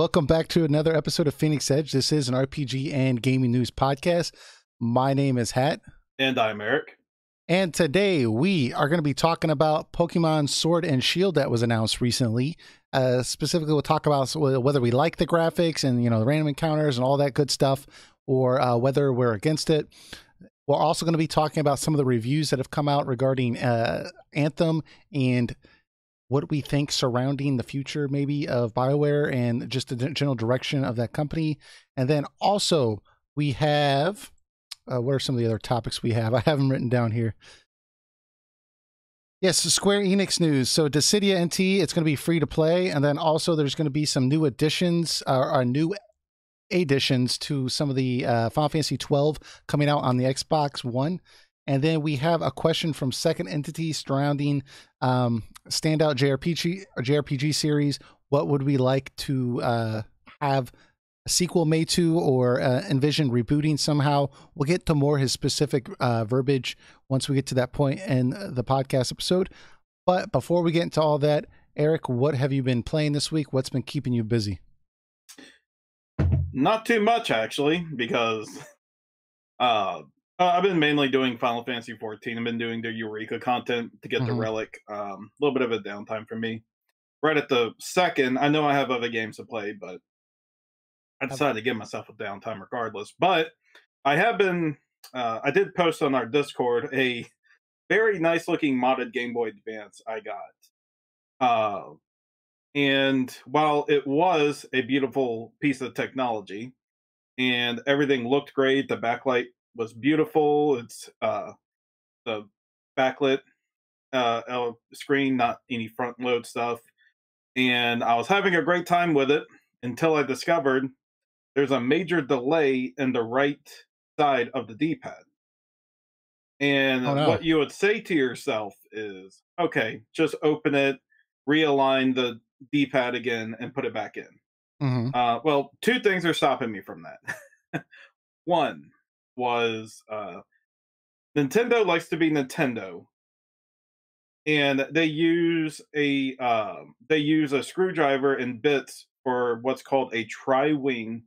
welcome back to another episode of Phoenix Edge. This is an RPG and gaming news podcast. My name is Hat. And I'm Eric. And today we are going to be talking about Pokemon Sword and Shield that was announced recently. Specifically, we'll talk about whether we like the graphics and, the random encounters and all that good stuff, or whether we're against it. We're also going to be talking about some of the reviews that have come out regarding Anthem and what we think surrounding the future maybe of BioWare and just the general direction of that company. And then also we have, what are some of the other topics we have? I have them written down here. Yes, Square Enix news. So Dissidia NT, it's going to be free to play. And then also there's going to be some new additions, new additions to some of the Final Fantasy XII coming out on the Xbox One. And then we have a question from Second Entity surrounding standout JRPG series. What would we like to have a sequel made to, or envision rebooting somehow? We'll get to more his specific verbiage once we get to that point in the podcast episode. But before we get into all that, Eric, what have you been playing this week? What's been keeping you busy? Not too much, actually, because I've been mainly doing Final Fantasy XIV. I've been doing the Eureka content to get the relic. A little bit of a downtime for me. Right at the second, I know I have other games to play, but I decided to give myself a downtime regardless. But I have been, I did post on our Discord a very nice looking modded Game Boy Advance I got. And while it was a beautiful piece of technology and everything looked great, the backlight was beautiful. It's the backlit screen, not any front load stuff. And I was having a great time with it until I discovered there's a major delay in the right side of the D-pad. And what you would say to yourself is, okay, just open it, realign the D-pad again, and put it back in. Well, two things are stopping me from that. One was Nintendo likes to be Nintendo, and they use a screwdriver and bits for what's called a tri-wing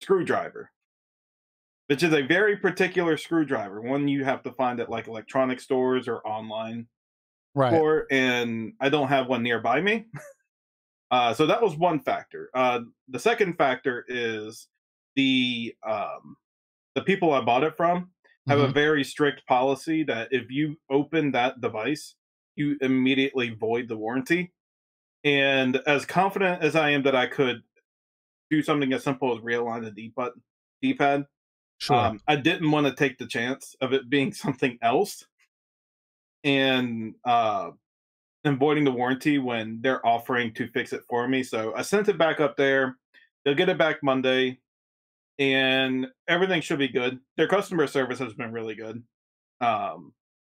screwdriver, which is a very particular screwdriver, one you have to find at like electronic stores or online. Right. And I don't have one nearby me. So that was one factor. The second factor is the people I bought it from have a very strict policy that if you open that device, you immediately void the warranty. And as confident as I am that I could do something as simple as realign the D-pad, sure. I didn't want to take the chance of it being something else and voiding the warranty when they're offering to fix it for me. So I sent it back up there. They'll get it back Monday, and everything should be good. Their customer service has been really good.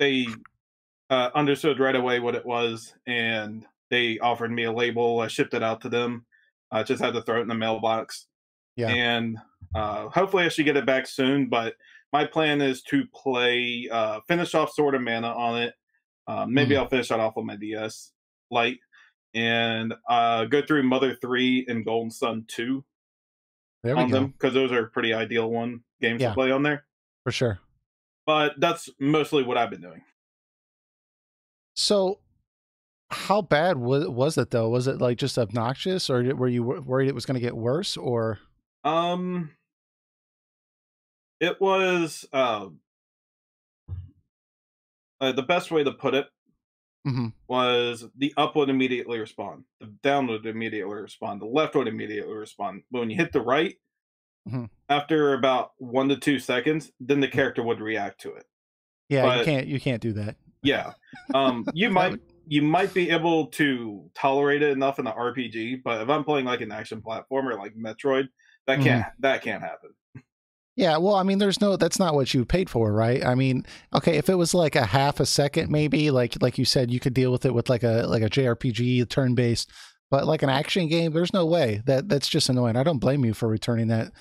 They understood right away what it was, and they offered me a label. I shipped it out to them. I just had to throw it in the mailbox. Yeah. And hopefully I should get it back soon, but my plan is to play, finish off Sword of Mana on it. Maybe I'll finish that off on my DS Lite, and go through Mother 3 and Golden Sun 2 on them, because those are pretty ideal games to play on there. For sure. But that's mostly what I've been doing. So how bad was it, though? Was it like just obnoxious, or were you worried it was going to get worse, or? It was, the best way to put it was the up would immediately respond, the down would immediately respond, the left would immediately respond. But when you hit the right, after about 1 to 2 seconds, then the character would react to it. Yeah, but you can't do that. Yeah, you might be able to tolerate it enough in the RPG, but if I'm playing like an action platformer like Metroid, that can't happen. Yeah, well, I mean, that's not what you paid for, right? I mean, okay, if it was like a half a second, maybe, like you said, you could deal with it with like a JRPG turn-based, but like an action game, there's no way. That's just annoying. I don't blame you for returning that.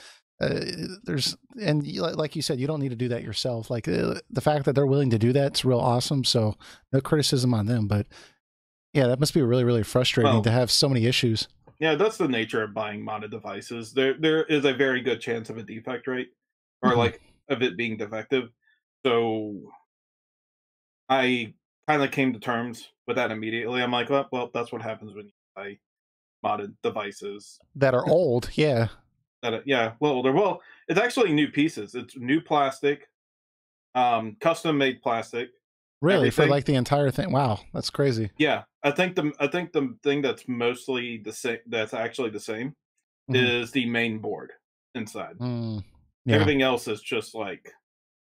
Like you said, you don't need to do that yourself. Like the fact that they're willing to do that's real awesome. So no criticism on them, but yeah, that must be really, really frustrating to have so many issues. Yeah, that's the nature of buying modded devices. There is a very good chance of a defect rate, or Mhm. like of it being defective. So I kind of came to terms with that immediately. I'm like, well, that's what happens when you buy modded devices. That are old, yeah. Yeah, a little older. Well, it's actually new pieces. It's new plastic, custom made plastic, Really, for everything. like the entire thing? Wow, that's crazy. Yeah, I think the thing that's mostly the same, that's actually the same, Mhm. is the main board inside. Mm, yeah. Everything else is just like,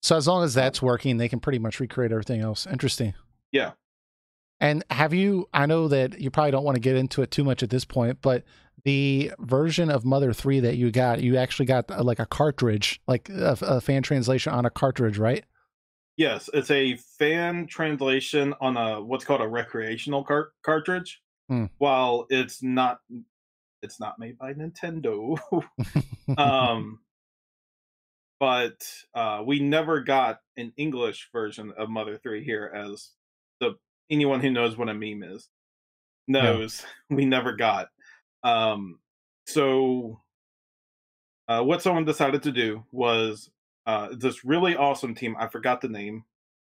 So as long as um, that's working, they can pretty much recreate everything else. Interesting. yeah, And have you, I know that you probably don't want to get into it too much at this point, but the version of Mother 3 that you actually got like a cartridge, like a fan translation on a cartridge, right? yes, it's a fan translation on a what's called a recreational cartridge. Hmm. While it's not made by Nintendo. um, but we never got an English version of Mother 3 here, as the anyone who knows what a meme is Yeah. knows. We never got. Um, so what someone decided to do was this really awesome team. I forgot the name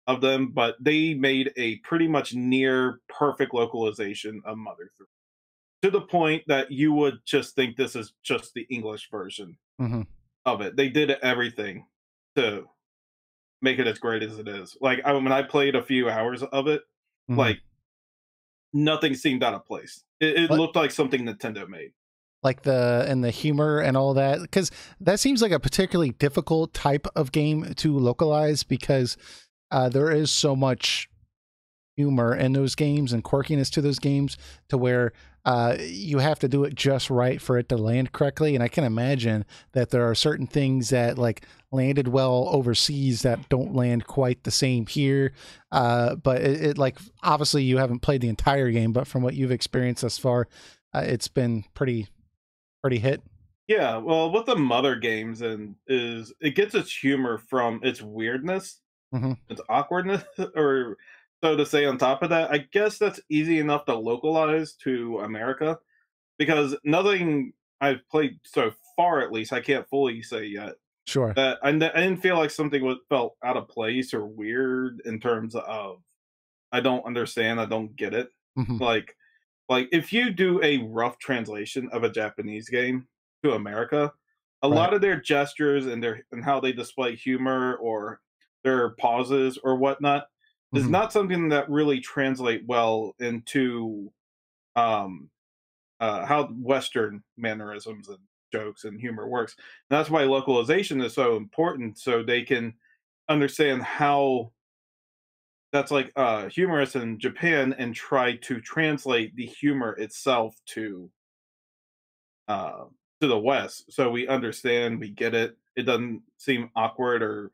of them, but they made a pretty much near perfect localization of Mother 3, to the point that you would just think this is just the English version Hmm. of it. They did everything to make it as great as it is. Like when I played a few hours of it, Hmm. like nothing seemed out of place. It What, looked like something Nintendo made. like the humor and all that? Because that seems like a particularly difficult type of game to localize because there is so much humor in those games and quirkiness to those games to where you have to do it just right for it to land correctly. And I can imagine that there are certain things that like landed well overseas that don't land quite the same here. But it like obviously you haven't played the entire game, but from what you've experienced thus far, it's been pretty hit. Yeah, well, what the Mother games and is it gets its humor from its weirdness, Hmm. its awkwardness, or so to say. On top of that, I guess that's easy enough to localize to America, because nothing I've played so far, at least, I can't fully say yet Sure. that I didn't feel like something was felt out of place or weird in terms of I don't understand, I don't get it. Hmm. Like if you do a rough translation of a Japanese game to America, a Right. lot of their gestures and their and how they display humor or their pauses or whatnot is Hmm. not something that really translate well into um how Western mannerisms and jokes and humor works. And that's why localization is so important, so they can understand how that's like humorous in Japan and try to translate the humor itself uh to the West, so we understand, we get it. It doesn't seem awkward or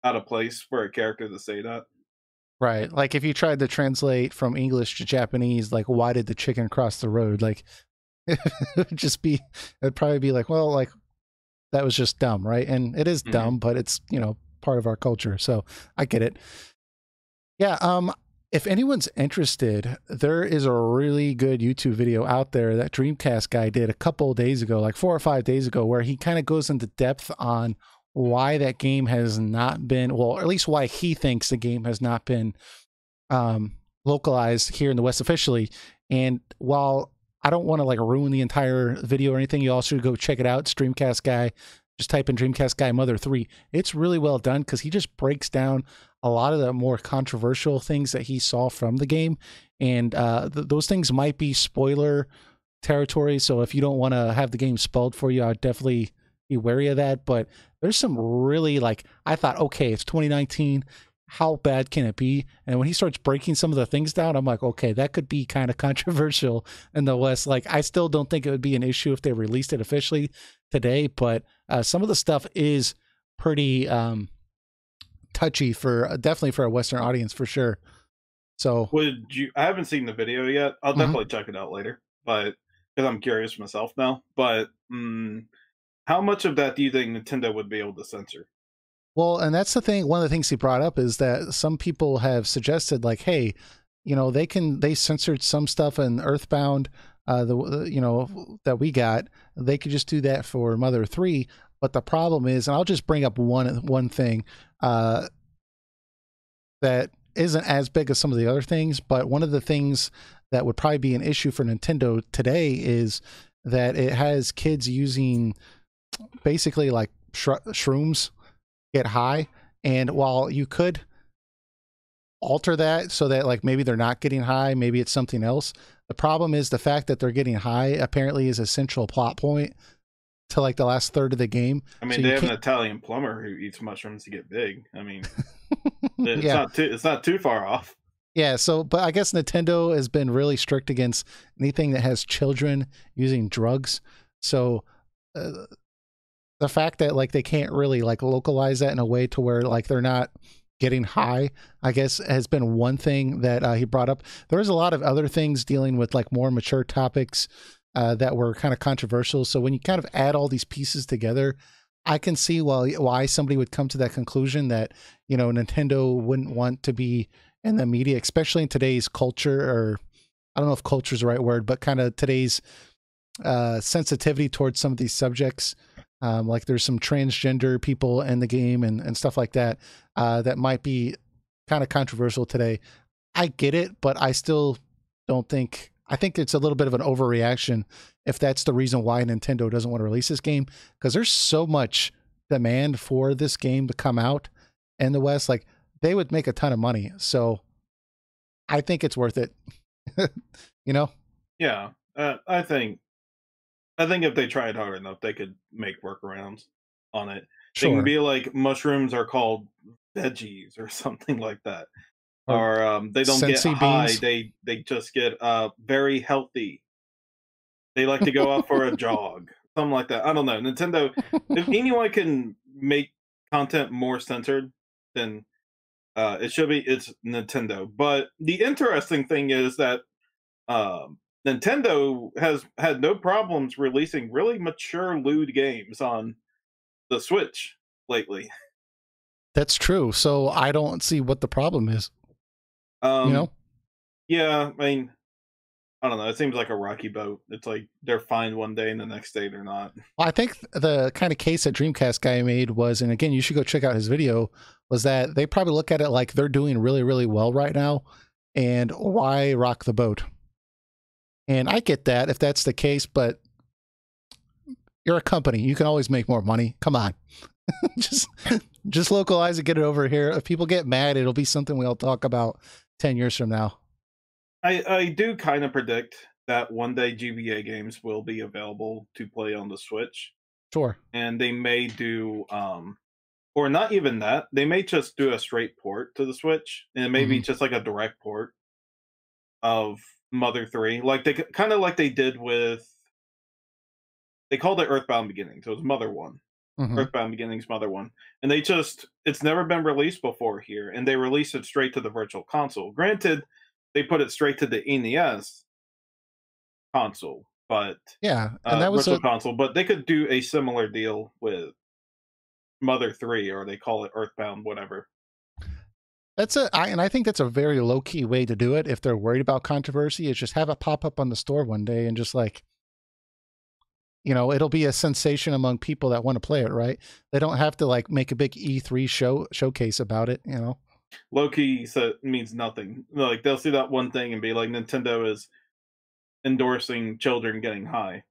out of place for a character to say that. Right. Like if you tried to translate from English to Japanese, like why did the chicken cross the road? Like it would just be, it'd probably be like, well, like that was just dumb, right? And it is Hmm. dumb, but it's, part of our culture. So I get it. Yeah. If anyone's interested, there is a really good YouTube video out there that Dreamcast guy did a couple of days ago, like 4 or 5 days ago, where he kind of goes into depth on why that game has not been, well, or at least why he thinks the game has not been localized here in the West officially. And while I don't want to like ruin the entire video or anything, you all should go check it out. It's Dreamcast Guy. Just type in Dreamcast Guy Mother 3. It's really well done because he just breaks down a lot of the more controversial things that he saw from the game. And those things might be spoiler territory. So if you don't want to have the game spoiled for you, I'd definitely be wary of that. But there's some really like, I thought, okay, it's 2019. How bad can it be? And when he starts breaking some of the things down, I'm like, okay, that could be kind of controversial in the West. Like, I still don't think it would be an issue if they released it officially today, but some of the stuff is pretty touchy for definitely for a Western audience for sure. So, Would you? I haven't seen the video yet. I'll mhm. definitely check it out later, but because I'm curious myself now. But how much of that do you think Nintendo would be able to censor? Well, and that's the thing. One of the things he brought up is that some people have suggested, like, hey, they censored some stuff in Earthbound. that we got, they could just do that for Mother 3. But the problem is, and I'll just bring up one thing that isn't as big as some of the other things, but one of the things that would probably be an issue for Nintendo today is that it has kids using basically like shrooms get high. And while you could alter that so that like maybe they're not getting high, maybe it's something else, the problem is the fact that they're getting high apparently is a central plot point to like the last third of the game. I mean, so they have an Italian plumber who eats mushrooms to get big. I mean, it's yeah. not too far off. Yeah, so but I guess Nintendo has been really strict against anything that has children using drugs. So the fact that like they can't really like localize that in a way to where like they're not getting high, I guess, has been one thing that he brought up. There's a lot of other things dealing with like more mature topics that were kind of controversial. So when you kind of add all these pieces together, I can see why somebody would come to that conclusion that, Nintendo wouldn't want to be in the media, especially in today's culture, or I don't know if culture is the right word, but kind of today's sensitivity towards some of these subjects. Like there's some transgender people in the game and stuff like that that might be kind of controversial today. I get it, but I still don't think, I think it's a little bit of an overreaction if that's the reason why Nintendo doesn't want to release this game, because there's so much demand for this game to come out in the West. Like they would make a ton of money. So I think it's worth it. Yeah. I think if they tried hard enough, they could make workarounds on it. Sure. They can be like mushrooms are called veggies or something like that. Or they don't get high, they just get very healthy. They like to go out for a jog, something like that. I don't know. Nintendo, if anyone can make content more centered, then it's Nintendo. But the interesting thing is that Nintendo has had no problems releasing really mature lewd games on the Switch lately. That's true. So I don't see what the problem is. Yeah, I mean, I don't know. It seems like a rocky boat. It's like they're fine one day and the next day they're not. Well, I think the kind of case that Dreamcast guy made was, and again, you should go check out his video, was that they probably look at it like they're doing really, really well right now, and why rock the boat? And I get that if that's the case, but you're a company. You can always make more money. Come on. just localize it, get it over here. If people get mad, it'll be something we'll talk about 10 years from now. I do kind of predict that one day GBA games will be available to play on the Switch. Sure. And they may do, or not even that, they may just do a straight port to the Switch, and maybe just like a direct port of Mother 3. Like they kind of like they did with, they called it Earthbound Beginnings. It was Mother 1. Earthbound Beginnings, Mother 1. And it's never been released before here, and they released it straight to the Virtual Console. Granted, they put it straight to the NES console, but yeah, and that was Virtual Console. But they could do a similar deal with Mother 3, or they call it Earthbound, whatever. And I think that's a very low key way to do it. If they're worried about controversy, is just have it pop up on the store one day and just like, it'll be a sensation among people that want to play it, right? They don't have to like make a big E3 showcase about it, Low key means nothing. Like they'll see that one thing and be like, Nintendo is endorsing children getting high,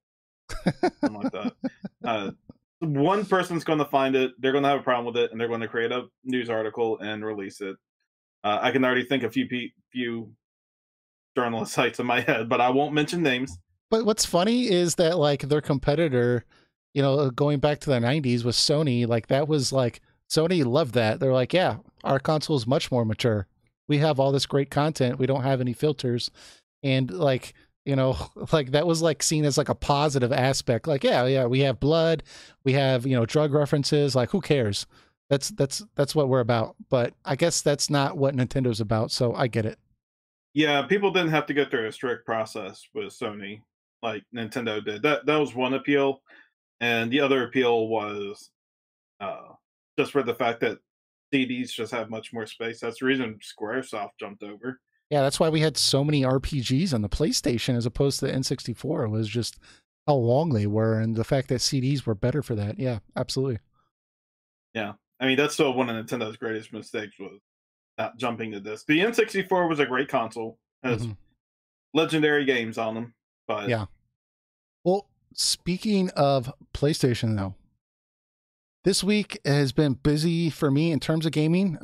something like that. One person's going to find it, they're going to have a problem with it, and they're going to create a news article and release it. I can already think a few journalist sites in my head, but I won't mention names. But what's funny is that like their competitor, going back to the 90s with Sony, like that was like Sony loved that. They're like, yeah, our console is much more mature. We have all this great content. We don't have any filters. And like, like that was like seen as like a positive aspect. Like, yeah, we have blood, we have, drug references. Like, who cares? That's what we're about. But I guess that's not what Nintendo's about. So I get it. Yeah, people didn't have to go through a strict process with Sony like Nintendo did. That was one appeal. And the other appeal was just for the fact that CDs just have much more space. That's the reason Squaresoft jumped over. Yeah, that's why we had so many RPGs on the PlayStation as opposed to the N64. It was just how long they were and the fact that CDs were better for that. Yeah, absolutely. Yeah. I mean, that's still one of Nintendo's greatest mistakes was not jumping to this. The N64 was a great console. It has legendary games on them. But yeah. Well, speaking of PlayStation, though, this week has been busy for me in terms of gaming.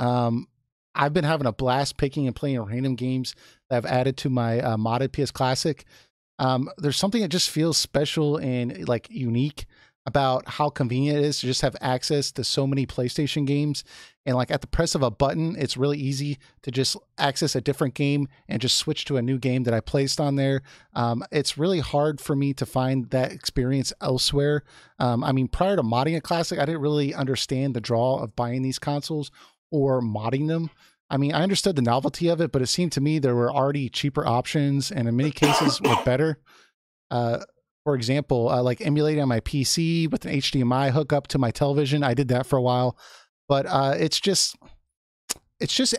I've been having a blast picking and playing random games that I've added to my modded PS Classic. There's something that just feels special and like unique about how convenient it is to just have access to so many PlayStation games. And like at the press of a button, it's really easy to just access a different game and just switch to a new game that I placed on there. It's really hard for me to find that experience elsewhere. I mean, prior to modding a Classic, I didn't really understand the draw of buying these consoles or modding them. I mean, I understood the novelty of it, but it seemed to me there were already cheaper options and in many cases were better. For example, like emulating on my PC with an HDMI hookup to my television. I did that for a while, but it's just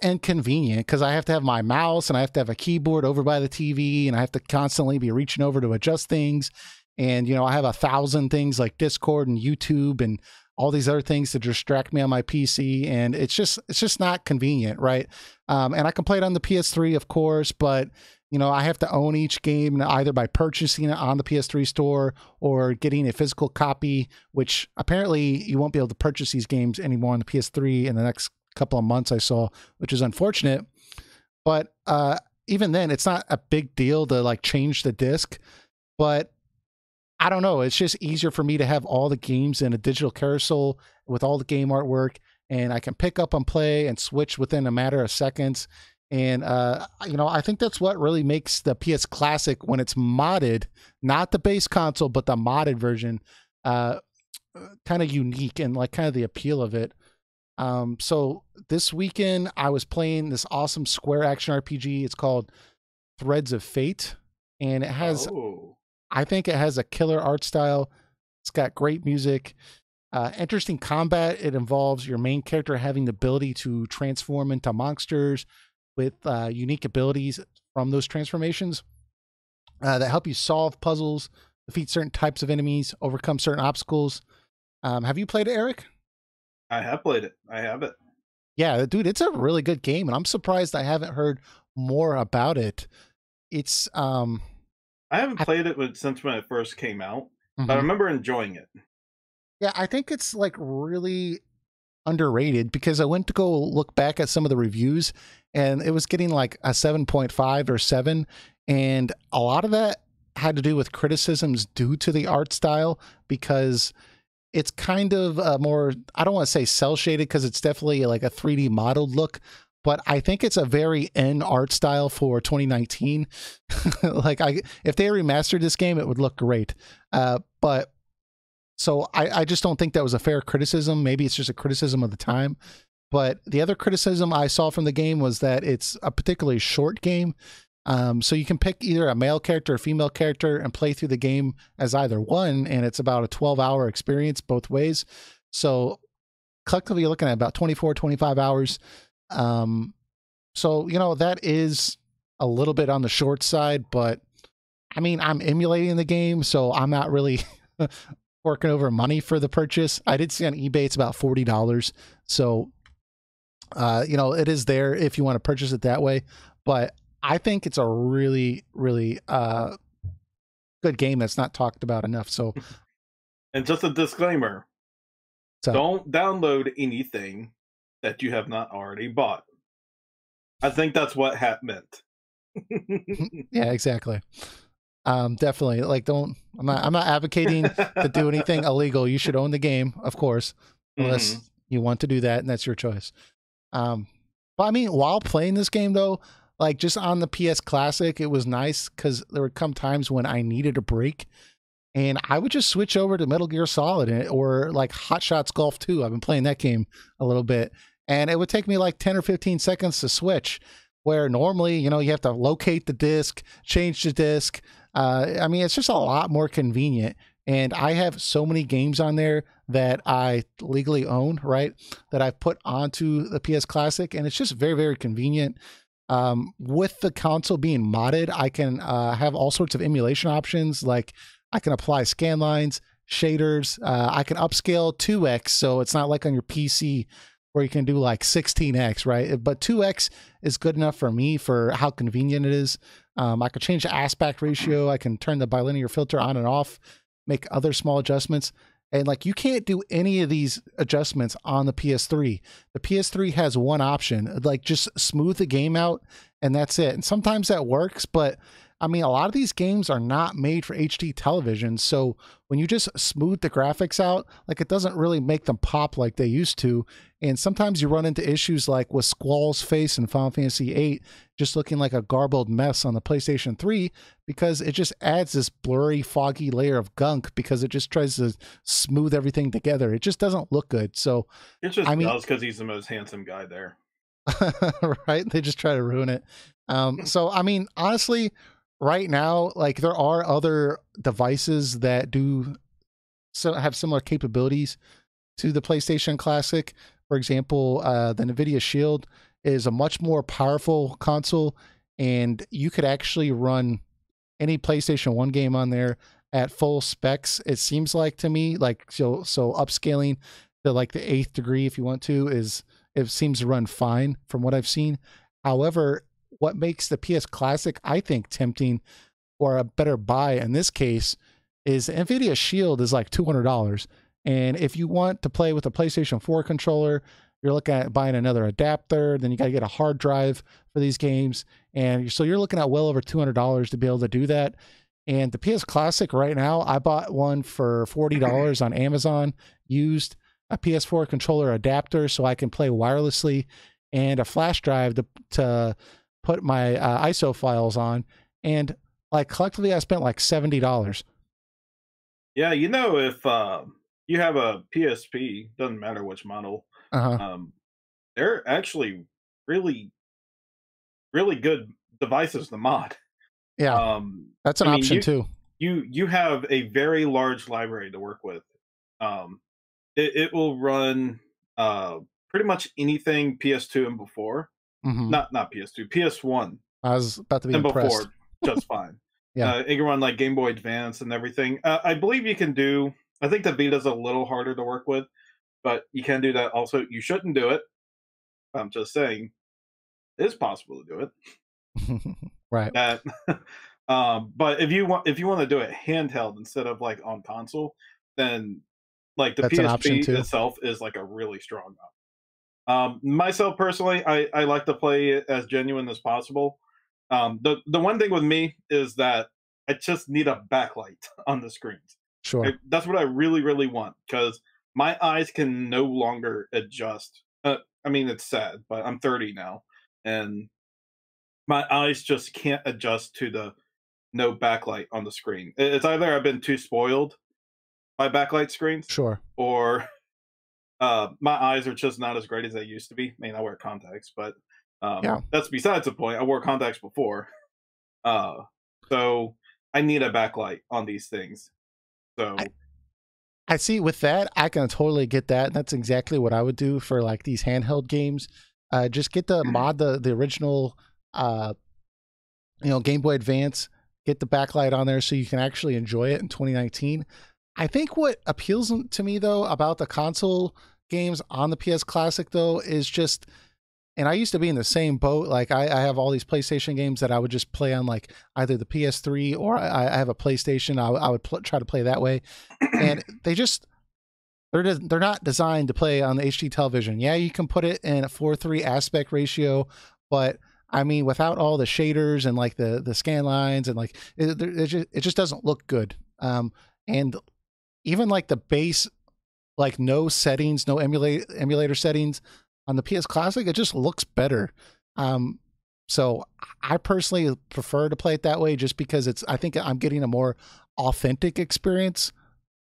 inconvenient because I have to have my mouse and I have to have a keyboard over by the TV and I have to constantly be reaching over to adjust things. And, you know, I have 1,000 things like Discord and YouTube and all these other things to distract me on my PC. And it's just not convenient. Right. And I can play it on the PS3, of course, but you know, I have to own each game either by purchasing it on the PS3 store or getting a physical copy, which apparently you won't be able to purchase these games anymore on the PS3 in the next couple of months, I saw, which is unfortunate. But even then, it's not a big deal to like change the disc. But I don't know. It's just easier for me to have all the games in a digital carousel with all the game artwork, and I can pick up and play and switch within a matter of seconds. And, you know, I think that's what really makes the PS Classic when it's modded, not the base console, but the modded version, kind of unique and like kind of the appeal of it. So this weekend I was playing this awesome square action RPG. It's called Threads of Fate. And it has, I think it has a killer art style. It's got great music. Interesting combat. It involves your main character having the ability to transform into monsters with unique abilities from those transformations that help you solve puzzles, defeat certain types of enemies, overcome certain obstacles. Have you played it, Eric? I have played it. I have it. Yeah, dude, it's a really good game, and I'm surprised I haven't heard more about it. It's I haven't played it since when it first came out, but I remember enjoying it. Yeah, I think it's like really underrated because I went to go look back at some of the reviews and it was getting like a 7.5 or 7, and a lot of that had to do with criticisms due to the art style because it's kind of more, I don't want to say cel shaded because it's definitely like a 3D modeled look, but I think it's a very in art style for 2019. Like if they remastered this game, it would look great. But so I just don't think that was a fair criticism. Maybe it's just a criticism of the time. But the other criticism I saw from the game was that it's a particularly short game. So you can pick either a male character or female character and play through the game as either one, and it's about a 12-hour experience both ways. So collectively, you're looking at about 24, 25 hours. So, you know, that is a little bit on the short side, but I mean, I'm emulating the game, so I'm not really forking over money for the purchase. I did see on eBay it's about $40. So, you know, it is there if you want to purchase it that way. But I think it's a really, really good game that's not talked about enough. So, and just a disclaimer: don't download anything that you have not already bought. I think that's what Hat meant. Yeah, exactly. Definitely. Like, I'm not advocating to do anything illegal. You should own the game, of course, unless you want to do that, and that's your choice. But I mean, while playing this game though, like just on the PS Classic, it was nice because there would come times when I needed a break and I would just switch over to Metal Gear Solid or like Hot Shots Golf 2. I've been playing that game a little bit, and it would take me like 10 or 15 seconds to switch, where normally, you know, you have to locate the disc, change the disc. I mean, it's just a lot more convenient. And I have so many games on there that I legally own, right, that I've put onto the PS Classic, and it's just very, very convenient. With the console being modded, I can have all sorts of emulation options. Like I can apply scan lines, shaders. I can upscale 2x, so it's not like on your PC where you can do like 16x, right? But 2x is good enough for me for how convenient it is. I can change the aspect ratio. I can turn the bilinear filter on and off, make other small adjustments. And like you can't do any of these adjustments on the PS3. The PS3 has one option, like just smooth the game out and that's it. And sometimes that works, but I mean, a lot of these games are not made for HD television. So when you just smooth the graphics out, like it doesn't really make them pop like they used to. And sometimes you run into issues like with Squall's face in Final Fantasy VIII, just looking like a garbled mess on the PlayStation 3, because it just adds this blurry, foggy layer of gunk because it just tries to smooth everything together. It just doesn't look good. So it just does because he's the most handsome guy there. Right? They just try to ruin it. So, I mean, honestly, right now, like there are other devices that do have similar capabilities to the PlayStation Classic. For example, the NVIDIA Shield is a much more powerful console, and you could actually run any PlayStation 1 game on there at full specs. It seems like to me, like so upscaling to like the 8th degree if you want to it seems to run fine from what I've seen. However, what makes the PS Classic, I think, tempting or a better buy in this case is the NVIDIA Shield is like $200. And if you want to play with a PlayStation 4 controller, you're looking at buying another adapter. Then you got to get a hard drive for these games. And so you're looking at well over $200 to be able to do that. And the PS Classic right now, I bought one for $40 on Amazon, used a PS4 controller adapter so I can play wirelessly, and a flash drive to put my ISO files on. And like collectively, I spent like $70. Yeah, you know, if you have a PSP, doesn't matter which model, they're actually really, really good devices to mod. Yeah, that's an option too. You have a very large library to work with. It will run pretty much anything PS2 and before. Not PS2, PS1. I was about to be impressed. Before, just fine. Yeah, it can run like Game Boy Advance and everything. I believe you can do. I think the Vita's a little harder to work with, but you can do that also. You shouldn't do it. I'm just saying, it's possible to do it. Right. That, but if you want to do it handheld instead of like on console, then like the PSP itself is like a really strong option. Myself personally, I like to play it as genuine as possible. The one thing with me is that I just need a backlight on the screens. Sure. That's what I really, really want, because my eyes can no longer adjust. I mean, it's sad, but I'm 30 now, and my eyes just can't adjust to the no backlight on the screen. It's either I've been too spoiled by backlight screens, sure, or my eyes are just not as great as they used to be. I mean, I wear contacts, but that's besides the point. I wore contacts before, so I need a backlight on these things. So I see with that, I can totally get that. And that's exactly what I would do for like these handheld games. Just get the mod, the original, Game Boy Advance, get the backlight on there so you can actually enjoy it in 2019. I think what appeals to me though about the console games on the PS Classic though is just, and I used to be in the same boat. Like I have all these PlayStation games that I would just play on like either the PS3 or I have a PlayStation. I would try to play that way, and they're not designed to play on the HD television. Yeah, you can put it in a 4:3 aspect ratio, but I mean without all the shaders and like the scan lines and like it just doesn't look good. And even like the base, like no settings, no emulator settings on the PS Classic, it just looks better. So I personally prefer to play it that way just because I think I'm getting a more authentic experience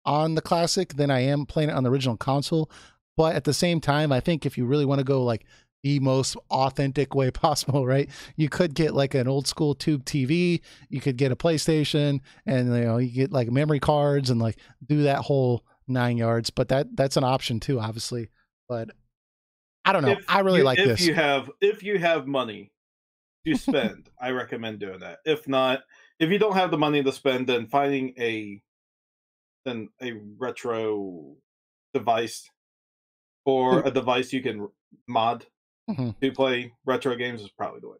on the Classic than I am playing it on the original console. But at the same time, I think if you really want to go like the most authentic way possible, right? You could get like an old school tube TV, you could get a PlayStation, and you get like memory cards and like do that whole 9 yards. But that's an option too, obviously. But I don't know. I really like this. If you have money, to spend, I recommend doing that. If not, if you don't have the money to spend, then finding a retro device or a device you can mod to play retro games is probably the way.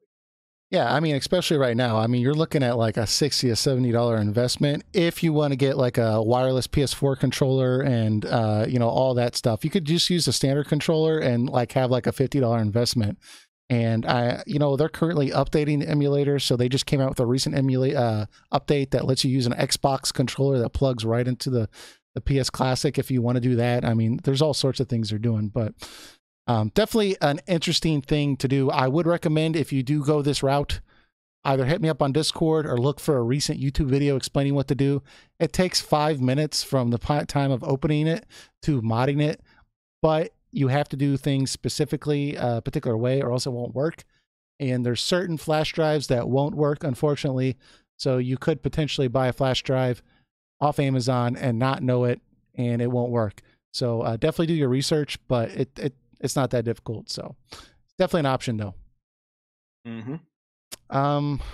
Yeah, I mean, especially right now. I mean, you're looking at like a $60 to $70 investment if you want to get like a wireless PS4 controller and you know, all that stuff. You could just use a standard controller and like have like a $50 investment. And you know, they're currently updating the emulator, so they just came out with a recent update that lets you use an Xbox controller that plugs right into the PS Classic if you want to do that. I mean, there's all sorts of things they're doing, but definitely an interesting thing to do. I would recommend, if you do go this route, either hit me up on Discord or look for a recent YouTube video explaining what to do. It takes 5 minutes from the time of opening it to modding it, but you have to do things specifically a particular way or else it won't work. And there's certain flash drives that won't work, unfortunately. So you could potentially buy a flash drive off Amazon and not know it, and it won't work. So definitely do your research, but it's not that difficult. So definitely an option though.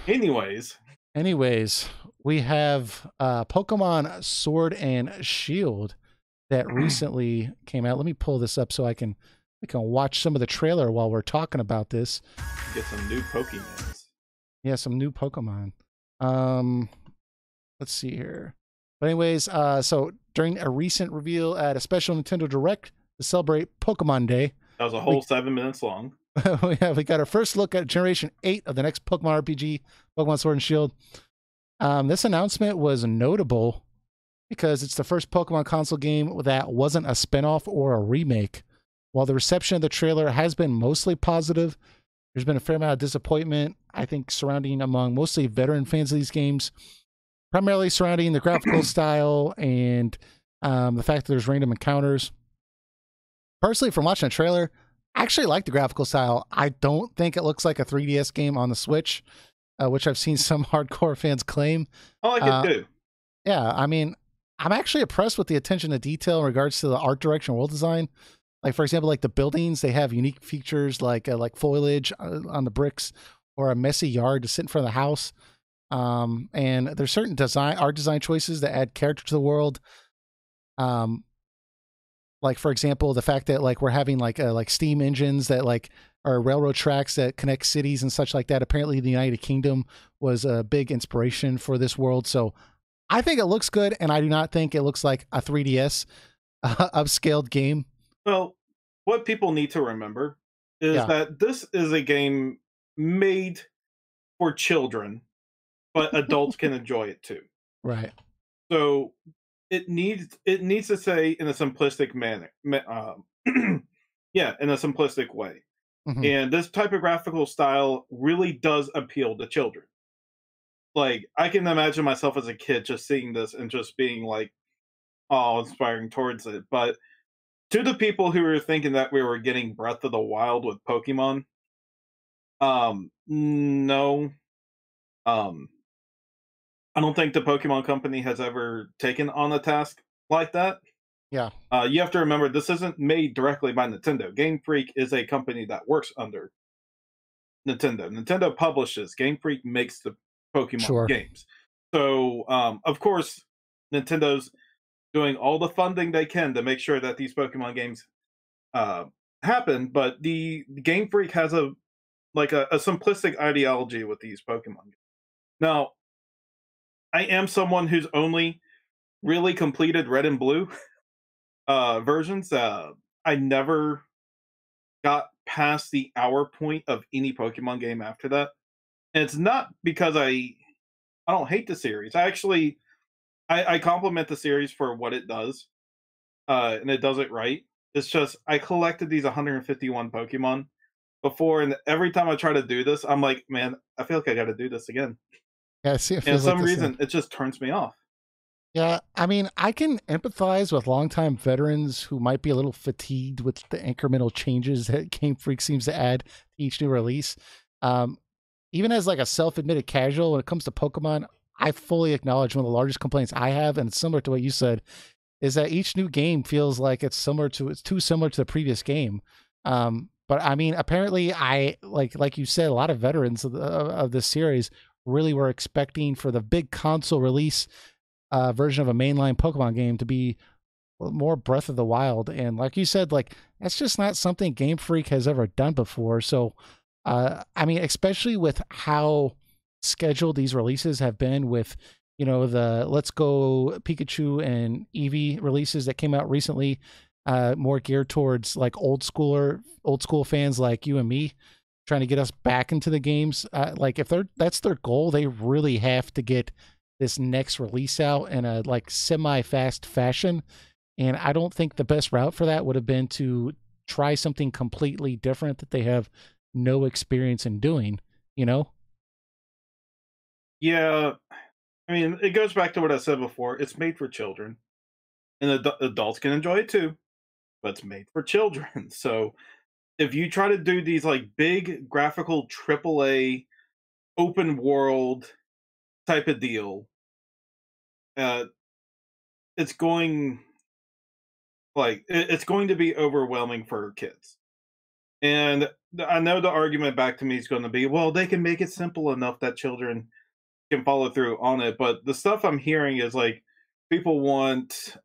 Anyways, we have Pokemon Sword and Shield that recently came out. Let me pull this up so we can watch some of the trailer while we're talking about this. Get some new Pokemons. Yeah, some new Pokemon. Let's see here. But anyways, so during a recent reveal at a special Nintendo Direct to celebrate Pokemon Day. That was a whole 7 minutes long. we got our first look at Generation 8 of the next Pokemon RPG, Pokemon Sword and Shield. This announcement was notable because it's the first Pokemon console game that wasn't a spinoff or a remake. While the reception of the trailer has been mostly positive, there's been a fair amount of disappointment, I think, surrounding among mostly veteran fans of these games, primarily surrounding the graphical style and the fact that there's random encounters. Personally, from watching the trailer, I actually like the graphical style. I don't think it looks like a 3DS game on the Switch, which I've seen some hardcore fans claim. I like it too. Yeah, I mean, I'm actually impressed with the attention to detail in regards to the art direction, world design. Like, for example, like the buildings, they have unique features like foliage on the bricks or a messy yard to sit in front of the house. And there's certain art design choices that add character to the world. Like, for example, the fact that like we're having like steam engines that like are railroad tracks that connect cities and such like that. Apparently the United Kingdom was a big inspiration for this world. So I think it looks good, and I do not think it looks like a 3DS upscaled game. Well, what people need to remember is that this is a game made for children, but adults can enjoy it too. Right. So it needs to say in a simplistic manner. Yeah, in a simplistic way. And this type of graphical style really does appeal to children. Like, I can imagine myself as a kid just seeing this and just being like, oh, inspiring towards it. But to the people who were thinking that we were getting Breath of the Wild with Pokemon, no. I don't think the Pokemon Company has ever taken on a task like that. Yeah. You have to remember, this isn't made directly by Nintendo. Game Freak is a company that works under Nintendo. Nintendo publishes. Game Freak makes the Pokemon games. So, of course, Nintendo's doing all the funding they can to make sure that these Pokemon games happen. But the Game Freak has a simplistic ideology with these Pokemon games. Now, I am someone who's only really completed Red and Blue versions. I never got past the hour point of any Pokemon game after that. And it's not because I don't hate the series. I compliment the series for what it does. And it does it right. It's just, I collected these 151 Pokemon before, and every time I try to do this, I'm like, man, I feel like I got to do this again. Yeah, see, and for some reason, it just turns me off. Yeah, I mean, I can empathize with longtime veterans who might be a little fatigued with the incremental changes that Game Freak seems to add to each new release. Even as like a self-admitted casual, when it comes to Pokemon, I fully acknowledge one of the largest complaints I have, and it's similar to what you said, is that each new game feels like it's too similar to the previous game. But But I mean, apparently, I like you said, a lot of veterans of this series really were expecting for the big console release version of a mainline Pokemon game to be more Breath of the Wild, and like you said, like that's just not something Game Freak has ever done before. So, I mean, especially with how scheduled these releases have been, with the Let's Go Pikachu and Eevee releases that came out recently, more geared towards like old school fans like you and me, trying to get us back into the games. Like if that's their goal, they really have to get this next release out in a like semi-fast fashion. And I don't think the best route for that would have been to try something completely different that they have no experience in doing, Yeah, I mean, it goes back to what I said before. It's made for children, and adults can enjoy it too, but it's made for children. So if you try to do these like big graphical AAA open world type of deal, uh, it's going it's going to be overwhelming for kids. And I know the argument back to me is going to be, well, they can make it simple enough that children can follow through on it. But the stuff I'm hearing is like people want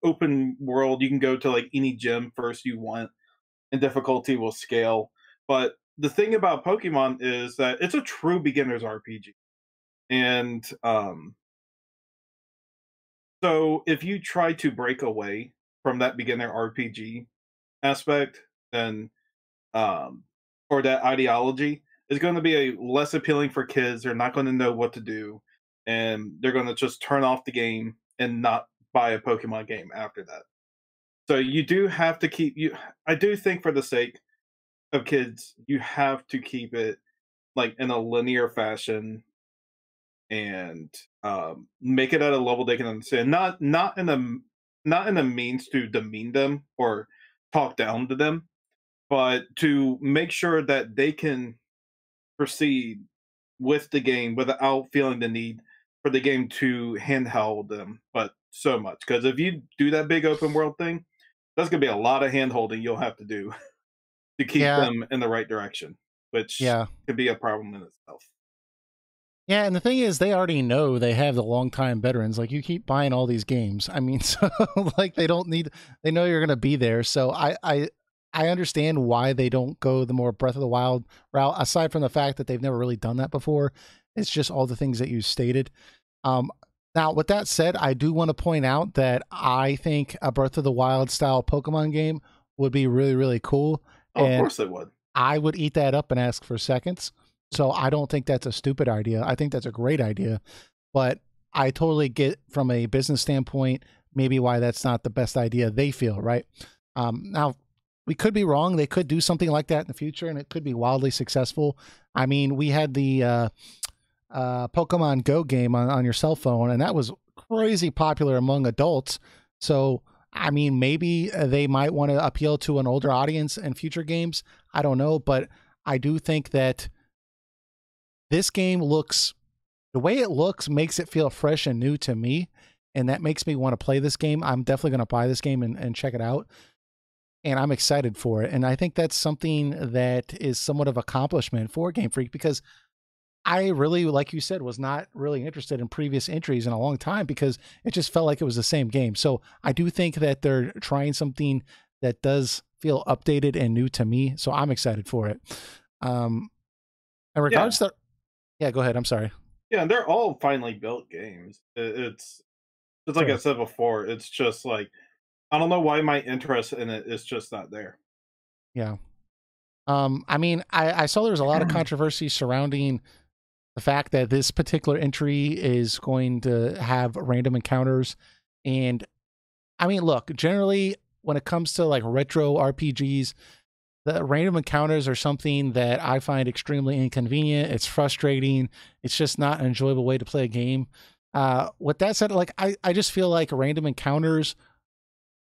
open world. You can go to like any gym first you want, and difficulty will scale. But the thing about Pokemon is that it's a true beginner's RPG. And so if you try to break away from that beginner RPG aspect, then or that ideology is going to be a less appealing for kids. They're not going to know what to do, and they're going to just turn off the game and not buy a Pokemon game after that. So you do have to keep you. I do think for the sake of kids, you have to keep it like in a linear fashion and make it at a level they can understand. Not in a means to demean them or talk down to them, but to make sure that they can proceed with the game without feeling the need for the game to handhold them, but so much. Because if you do that big open world thing, that's going to be a lot of hand holding you'll have to do to keep Yeah, them in the right direction, which yeah. could be a problem in itself. Yeah, and the thing is, they already know they have the longtime veterans. Like, you keep buying all these games. I mean, so like they don't need. They know you're going to be there. So I understand why they don't go the more Breath of the Wild route. Aside from the fact that they've never really done that before, it's just all the things that you stated. Um, Now, with that said, I do want to point out that I think a Breath of the Wild style Pokemon game would be really, really cool. Oh, of And course they would. I would eat that up and ask for seconds. So I don't think that's a stupid idea. I think that's a great idea. But I totally get from a business standpoint, maybe why that's not the best idea they feel, right? Now, we could be wrong. They could do something like that in the future, and it could be wildly successful. I mean, we had the Pokemon Go game on your cell phone, and that was crazy popular among adults. So, I mean, maybe they might want to appeal to an older audience in future games. I don't know, but I do think that this game the way it looks makes it feel fresh and new to me, and that makes me want to play this game. I'm definitely going to buy this game and check it out, and I'm excited for it. And I think that's something that is somewhat of accomplishment for Game Freak, because I really, like you said, was not really interested in previous entries in a long time because it just felt like it was the same game. So I do think that they're trying something that does feel updated and new to me. So I'm excited for it. In regards to, yeah, go ahead. I'm sorry. Yeah, and they're all finely built games. It's just like I said before. It's just like I don't know why my interest in it is just not there. Yeah. I mean, I saw there was a lot of controversy surrounding the fact that this particular entry is going to have random encounters. And I mean, look, generally when it comes to like retro RPGs, the random encounters are something that I find extremely inconvenient. It's frustrating. It's just not an enjoyable way to play a game. With that said, like I just feel like random encounters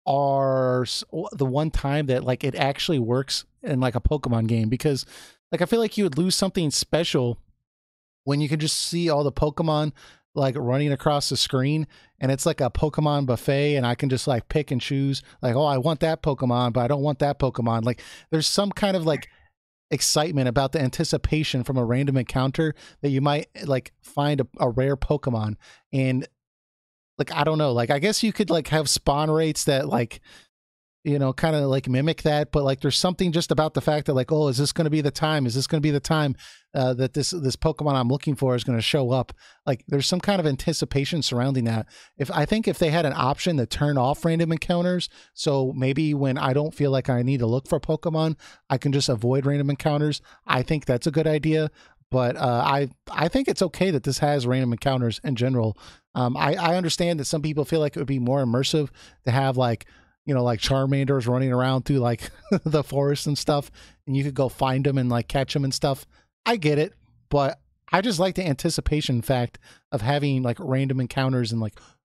are the one time that like it actually works in like a Pokemon game, because like I feel like you would lose something special when you can just see all the Pokemon like running across the screen, and it's like a Pokemon buffet, and I can just like pick and choose, like, oh, I want that Pokemon, but I don't want that Pokemon. Like there's some kind of like excitement about the anticipation from a random encounter that you might like find a rare Pokemon. And like, I don't know, like I guess you could like have spawn rates that like, you know, kind of like mimic that, but like there's something just about the fact that like, oh, is this going to be the time? Is this going to be the time that this Pokemon I'm looking for is going to show up? Like there's some kind of anticipation surrounding that. I think if they had an option to turn off random encounters, so maybe when I don't feel like I need to look for Pokemon, I can just avoid random encounters. I think that's a good idea. But I think it's okay that this has random encounters in general. I understand that some people feel like it would be more immersive to have like, you know, like Charmanders running around through like the forest and stuff, and you could go find them and like catch them and stuff. I get it, but I just like the anticipation fact of having like random encounters and like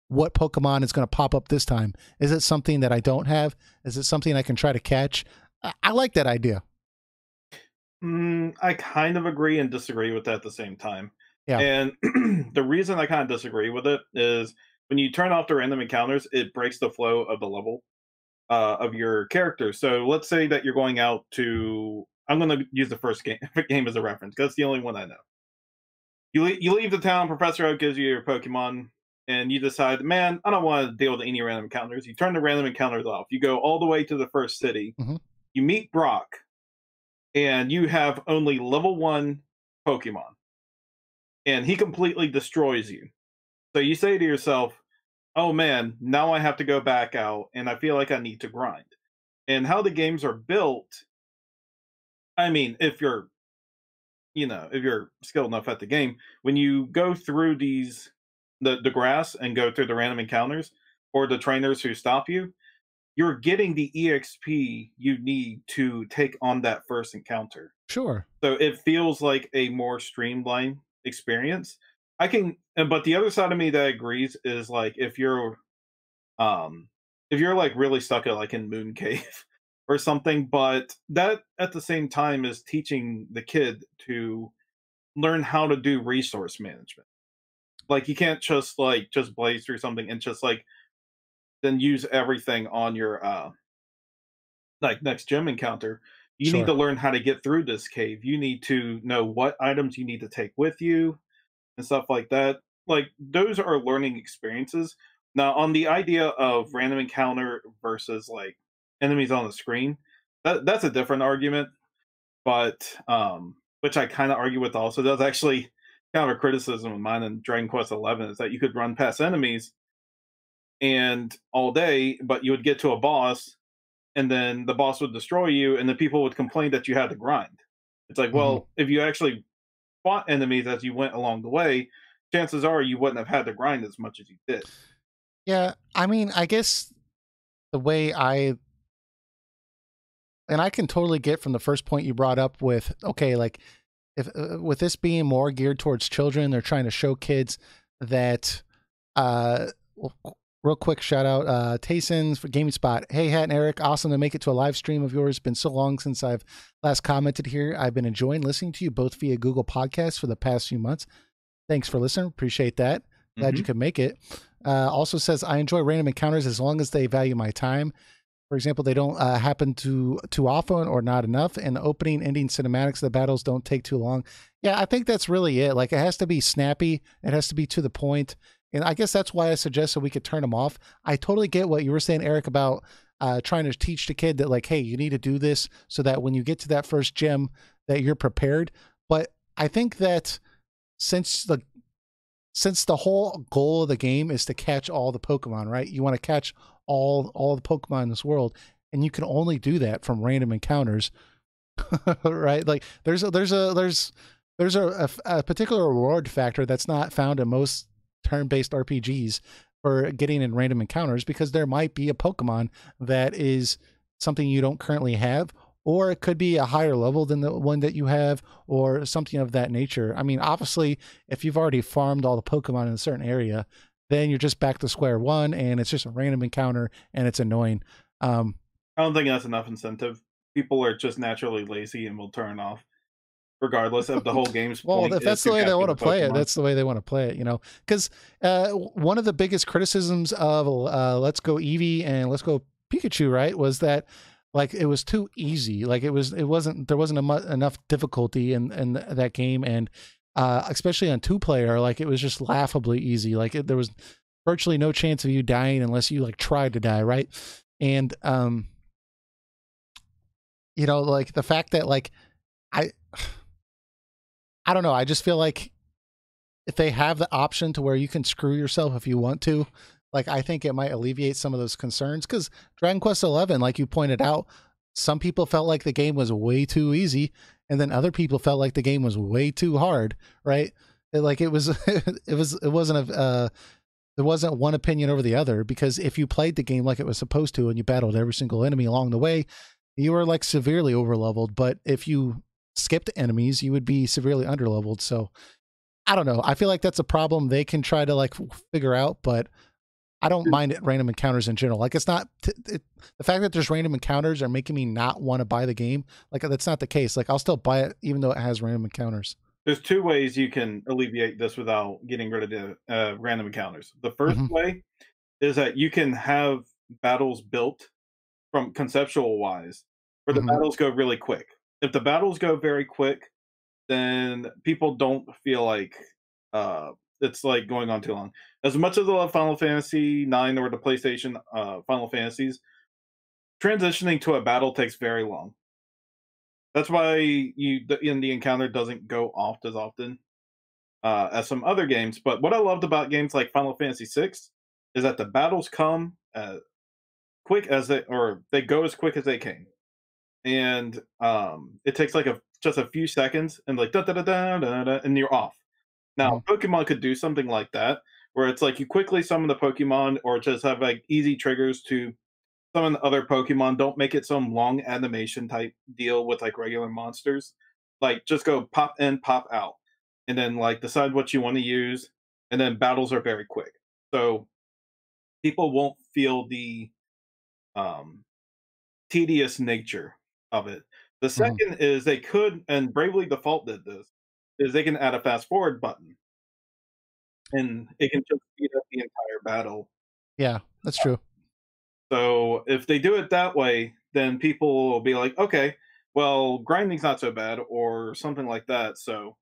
what Pokemon is going to pop up this time. Is it something that I don't have? Is it something I can try to catch? I like that idea. I kind of agree and disagree with that at the same time. Yeah. And the reason I kind of disagree with it is when you turn off the random encounters, it breaks the flow of the level of your character. So let's say that you're going out to, I'm going to use the first game as a reference because it's the only one I know. You leave the town, Professor Oak gives you your Pokemon, and you decide, man, I don't want to deal with any random encounters. You turn the random encounters off. You go all the way to the first city. Mm-hmm. You meet Brock, and you have only level 1 Pokemon. And he completely destroys you. So you say to yourself, oh man, now I have to go back out and I feel like I need to grind. And how the games are built, I mean, if you're, you know, if you're skilled enough at the game, when you go through the grass and go through the random encounters or the trainers who stop you, you're getting the EXP you need to take on that first encounter. Sure. So it feels like a more streamlined experience. But the other side of me that agrees is like if you're like really stuck at like in Moon Cave or something, but that at the same time is teaching the kid to learn how to do resource management. Like you can't just blaze through something and just like then use everything on your like next gym encounter. You need Sure. to learn how to get through this cave. You need to know what items you need to take with you and stuff like that. Like those are learning experiences. Now, on the idea of random encounter versus like enemies on the screen, that's a different argument. But which I kind of argue with also. That's actually kind of a criticism of mine in Dragon Quest XI is that you could run past enemies and all day, but you would get to a boss, and then the boss would destroy you, and the people would complain that you had to grind. It's like, well, if you actually fought enemies as you went along the way, chances are you wouldn't have had to grind as much as you did. Yeah, I mean, I guess the way I can totally get from the first point you brought up with, okay, like if with this being more geared towards children, they're trying to show kids that real quick shout out Tayson's for Gaming Spot. Hey Hat and Eric, awesome to make it to a live stream of yours. Been so long since I've last commented here. I've been enjoying listening to you both via Google Podcasts for the past few months. Thanks for listening. Appreciate that. Glad you could make it. Also says, I enjoy random encounters as long as they value my time. For example, they don't happen too often or not enough, and the opening, ending cinematics of the battles don't take too long. Yeah, I think that's really it. Like, it has to be snappy. It has to be to the point. And I guess that's why I suggested we could turn them off. I totally get what you were saying, Eric, about trying to teach the kid that, like, hey, you need to do this so that when you get to that first gym that you're prepared. But I think that since the whole goal of the game is to catch all the Pokemon, right? You want to catch all the Pokemon in this world, and you can only do that from random encounters, right? Like there's a particular reward factor that's not found in most turn-based RPGs for getting in random encounters, because there might be a Pokemon that is something you don't currently have, or it could be a higher level than the one that you have, or something of that nature. I mean, obviously, if you've already farmed all the Pokemon in a certain area, then you're just back to square one, and it's just a random encounter, and it's annoying. I don't think that's enough incentive. People are just naturally lazy and will turn off. regardless of the whole game's well, point. if that's the way they want to play it, that's the way they want to play it, you know. Because one of the biggest criticisms of Let's Go Eevee and Let's Go Pikachu, right, was that like it was too easy. Like there wasn't enough difficulty in that game, and especially on 2-player, like it was just laughably easy. Like there was virtually no chance of you dying unless you like tried to die, right? And you know, like the fact that like I don't know. I just feel like if they have the option to where you can screw yourself if you want to, like I think it might alleviate some of those concerns. Because Dragon Quest XI, like you pointed out, some people felt like the game was way too easy, and then other people felt like the game was way too hard. Right? Like it was, it wasn't a. There wasn't one opinion over the other, because if you played the game like it was supposed to and you battled every single enemy along the way, you were like severely overleveled. But if you skipped enemies, you would be severely underleveled. So I don't know. I feel like that's a problem they can try to like figure out, but I don't mind it, random encounters in general. Like it's not the fact that there's random encounters are making me not want to buy the game. Like that's not the case. Like I'll still buy it even though it has random encounters. There's 2 ways you can alleviate this without getting rid of the random encounters. The first way is that you can have battles built from conceptual wise where the battles go really quick. If the battles go very quick, then people don't feel like it's like going on too long. As much as I love Final Fantasy IX or the PlayStation Final Fantasies, transitioning to a battle takes very long. That's why the encounter doesn't go off as often as some other games. But what I loved about games like Final Fantasy VI is that the battles come quick as they go as quick as they came, and it takes like just a few seconds, and like da da da da da, da and you're off. Now Pokemon could do something like that, where it's like you quickly summon the Pokemon, or just have like easy triggers to summon other Pokemon. Don't make it some long animation type deal with like regular monsters. Like just go pop in, pop out, and then like decide what you want to use, and then battles are very quick. So people won't feel the tedious nature of it. The second is they could, and Bravely Default did this, is they can add a fast forward button, and it can just speed up the entire battle. Yeah, that's true. So if they do it that way, then people will be like, okay, well, grinding's not so bad, or something like that. So,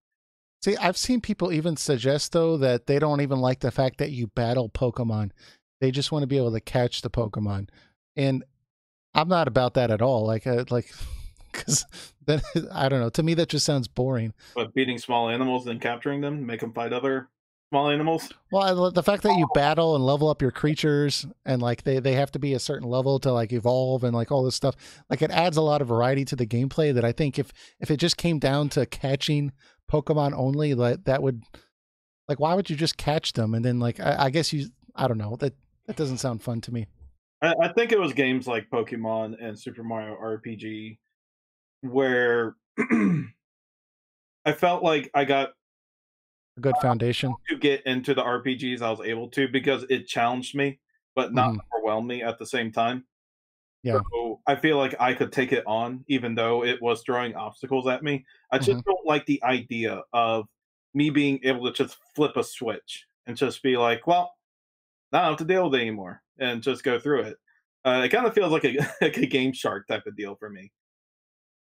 see, I've seen people even suggest though that they don't even like the fact that you battle Pokemon. They just want to be able to catch the Pokemon, and I'm not about that at all. Like, because then I don't know. To me, that just sounds boring. But beating small animals and capturing them, make them fight other small animals. Well, the fact that you battle and level up your creatures, and like they have to be a certain level to like evolve and like all this stuff, like it adds a lot of variety to the gameplay that I think if it just came down to catching Pokemon only, like that would, like, why would you just catch them? And then like I guess I don't know, that doesn't sound fun to me. I think it was games like Pokemon and Super Mario RPG where I felt like I got A good foundation to get into the RPGs. I was able to, because it challenged me, but not overwhelmed me at the same time. Yeah. So I feel like I could take it on, even though it was throwing obstacles at me. I just don't like the idea of me being able to just flip a switch and just be like, well, I don't have to deal with it anymore, and just go through it. It kind of feels like like a Game Shark type of deal for me,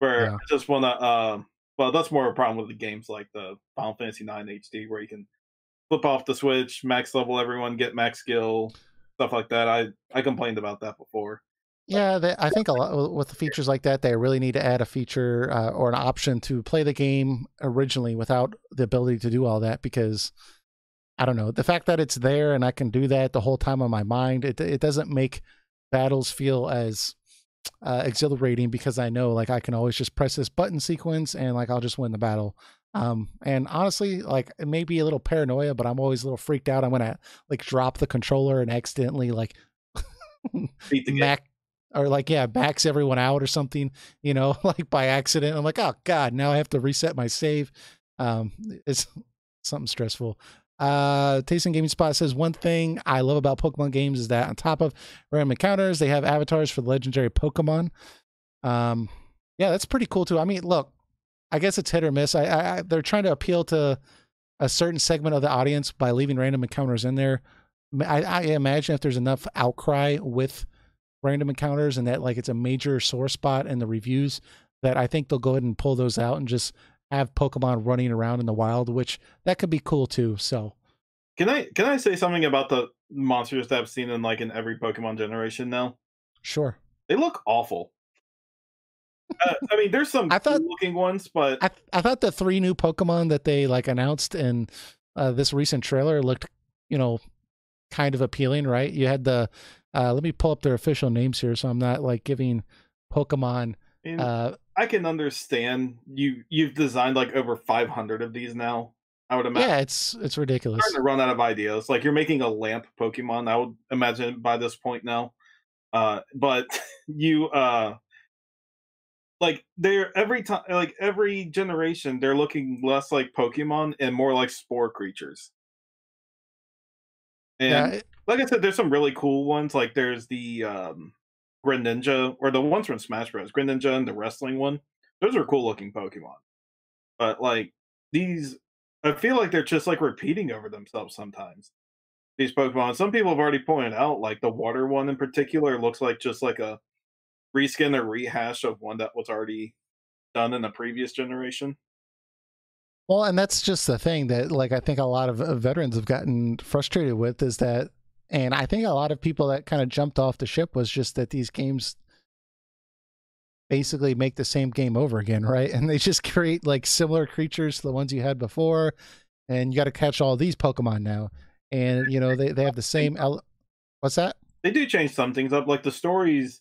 where I just want to. Well, that's more of a problem with the games like the Final Fantasy IX HD, where you can flip off the switch, max level everyone, get max skill, stuff like that. I complained about that before. Yeah, I think a lot with the features like that, they really need to add a feature or an option to play the game originally without the ability to do all that, because I don't know, the fact that it's there and I can do that the whole time on my mind, it doesn't make battles feel as exhilarating, because I know like I can always just press this button sequence and like I'll just win the battle. And honestly, like it may be a little paranoia, but I'm always a little freaked out. I'm gonna like drop the controller and accidentally like backs everyone out or something, you know, like by accident. I'm like, oh god, now I have to reset my save. It's something stressful. Tasting Gaming Spot says, one thing I love about Pokemon games is that on top of random encounters, they have avatars for the legendary Pokemon. Yeah, that's pretty cool too. I mean, look, I guess it's hit or miss. They're trying to appeal to a certain segment of the audience by leaving random encounters in there. I imagine if there's enough outcry with random encounters and that like it's a major sore spot in the reviews, that I think they'll go ahead and pull those out and just have Pokemon running around in the wild, which that could be cool too. So Can I say something about the monsters that I've seen in every Pokemon generation now? sure. They look awful. I mean, there's some I thought cool looking ones, but I thought the 3 new Pokemon that they like announced in this recent trailer looked, you know, kind of appealing, right? You had the let me pull up their official names here so I'm not like giving Pokemon I mean, I can understand you've designed like over 500 of these now. I would imagine. Yeah, it's ridiculous. Starting to run out of ideas. Like you're making a lamp Pokemon, I would imagine by this point now. But you like they're every time like every generation they're looking less like Pokemon and more like spore creatures. Yeah, And like I said, there's some really cool ones. Like there's the Greninja or the ones from Smash Bros. Greninja and the wrestling one. Those are cool looking Pokemon. But like these I feel like they're just like repeating over themselves sometimes. These Pokemon. Some people have already pointed out, like the water one in particular looks like just like a reskin or rehash of one that was already done in the previous generation. well, and that's just the thing that like I think a lot of veterans have gotten frustrated with is that, and I think a lot of people that kind of jumped off the ship was just that these games basically make the same game over again, right? And they just create like similar creatures to the ones you had before, and you got to catch all these Pokemon now. And you know they have the same. What's that? They do change some things up, like the stories.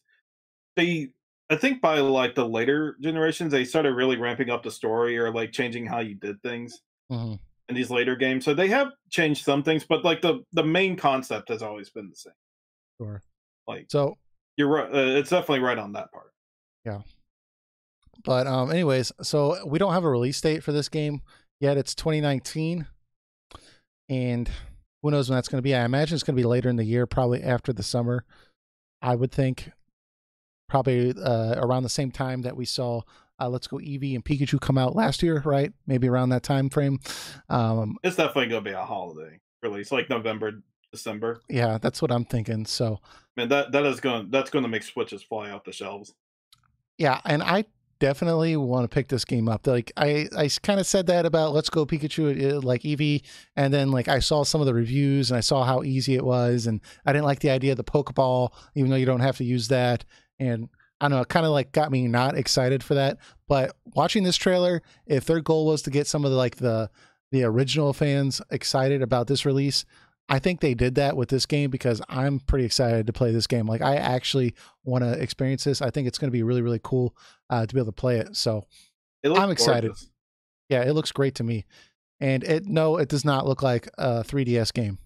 They, I think, by like the later generations, they started really ramping up the story or like changing how you did things Mm-hmm. in these later games. So they have changed some things, but like the main concept has always been the same. Sure. Like So you're right, it's definitely right on that part. yeah, but anyways, so we don't have a release date for this game yet. It's 2019, and who knows when that's going to be. I imagine it's going to be later in the year, probably after the summer. I would think probably around the same time that we saw Let's Go Eevee and Pikachu come out last year, right? Maybe around that time frame. It's definitely gonna be a holiday release, like November, December. Yeah, that's what I'm thinking. So Man, that's gonna make Switches fly off the shelves. yeah, and I definitely want to pick this game up. Like I kind of said that about Let's Go Pikachu, like Eevee, and then like I saw some of the reviews and I saw how easy it was, and I didn't like the idea of the Pokeball, even though you don't have to use that. And I don't know, it kind of like got me not excited for that. But watching this trailer, if their goal was to get some of the original fans excited about this release, I think they did that with this game because I'm pretty excited to play this game. Like I actually want to experience this. I think it's going to be really, really cool to be able to play it. So I'm excited. Gorgeous. Yeah, it looks great to me. And it does not look like a 3DS game.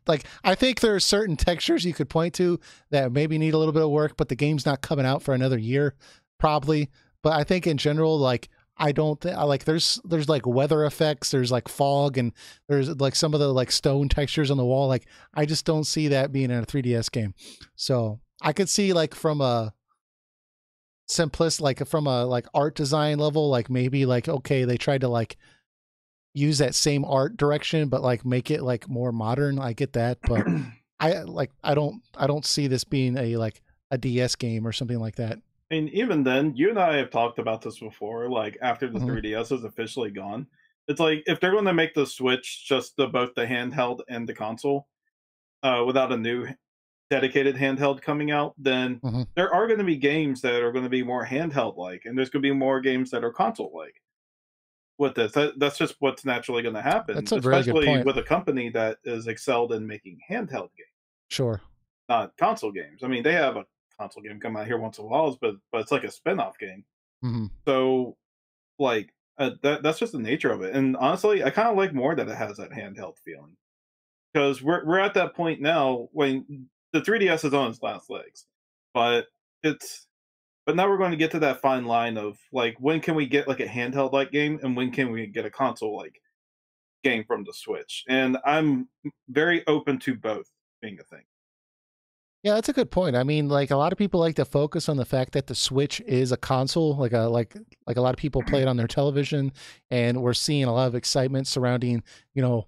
Like I think there are certain textures you could point to that maybe need a little bit of work, but the game's not coming out for another year, probably. But I think in general, like I don't think like there's like weather effects, there's like fog, and there's like some of the like stone textures on the wall. Like I just don't see that being in a 3DS game. So I could see like from a like from a like art design level, like maybe like okay, they tried to like use that same art direction, but like make it like more modern. I get that, but I don't see this being a like a DS game or something like that. And even then, you and I have talked about this before. Like after the Mhm. 3DS is officially gone, it's like if they're going to make the Switch just both the handheld and the console, without a new dedicated handheld coming out, then Mhm. there are going to be games that are going to be more handheld like, and there's going to be more games that are console like. With this, that's just what's naturally going to happen, That's a very good especially point. with a company that is excelled in making handheld games, Sure. not console games. I mean, they have a console game come out here once in a while, but it's like a spin-off game. Mhm. So, like, that's just the nature of it. And honestly, I kind of like more that it has that handheld feeling because we're at that point now when the 3DS is on its last legs, but it's but now we're going to get to that fine line of like when can we get like a handheld like game and when can we get a console like game from the Switch. And I'm very open to both being a thing. Yeah, that's a good point. I mean, like a lot of people like to focus on the fact that the Switch is a console, like a lot of people play it on their television, and we're seeing a lot of excitement surrounding, you know,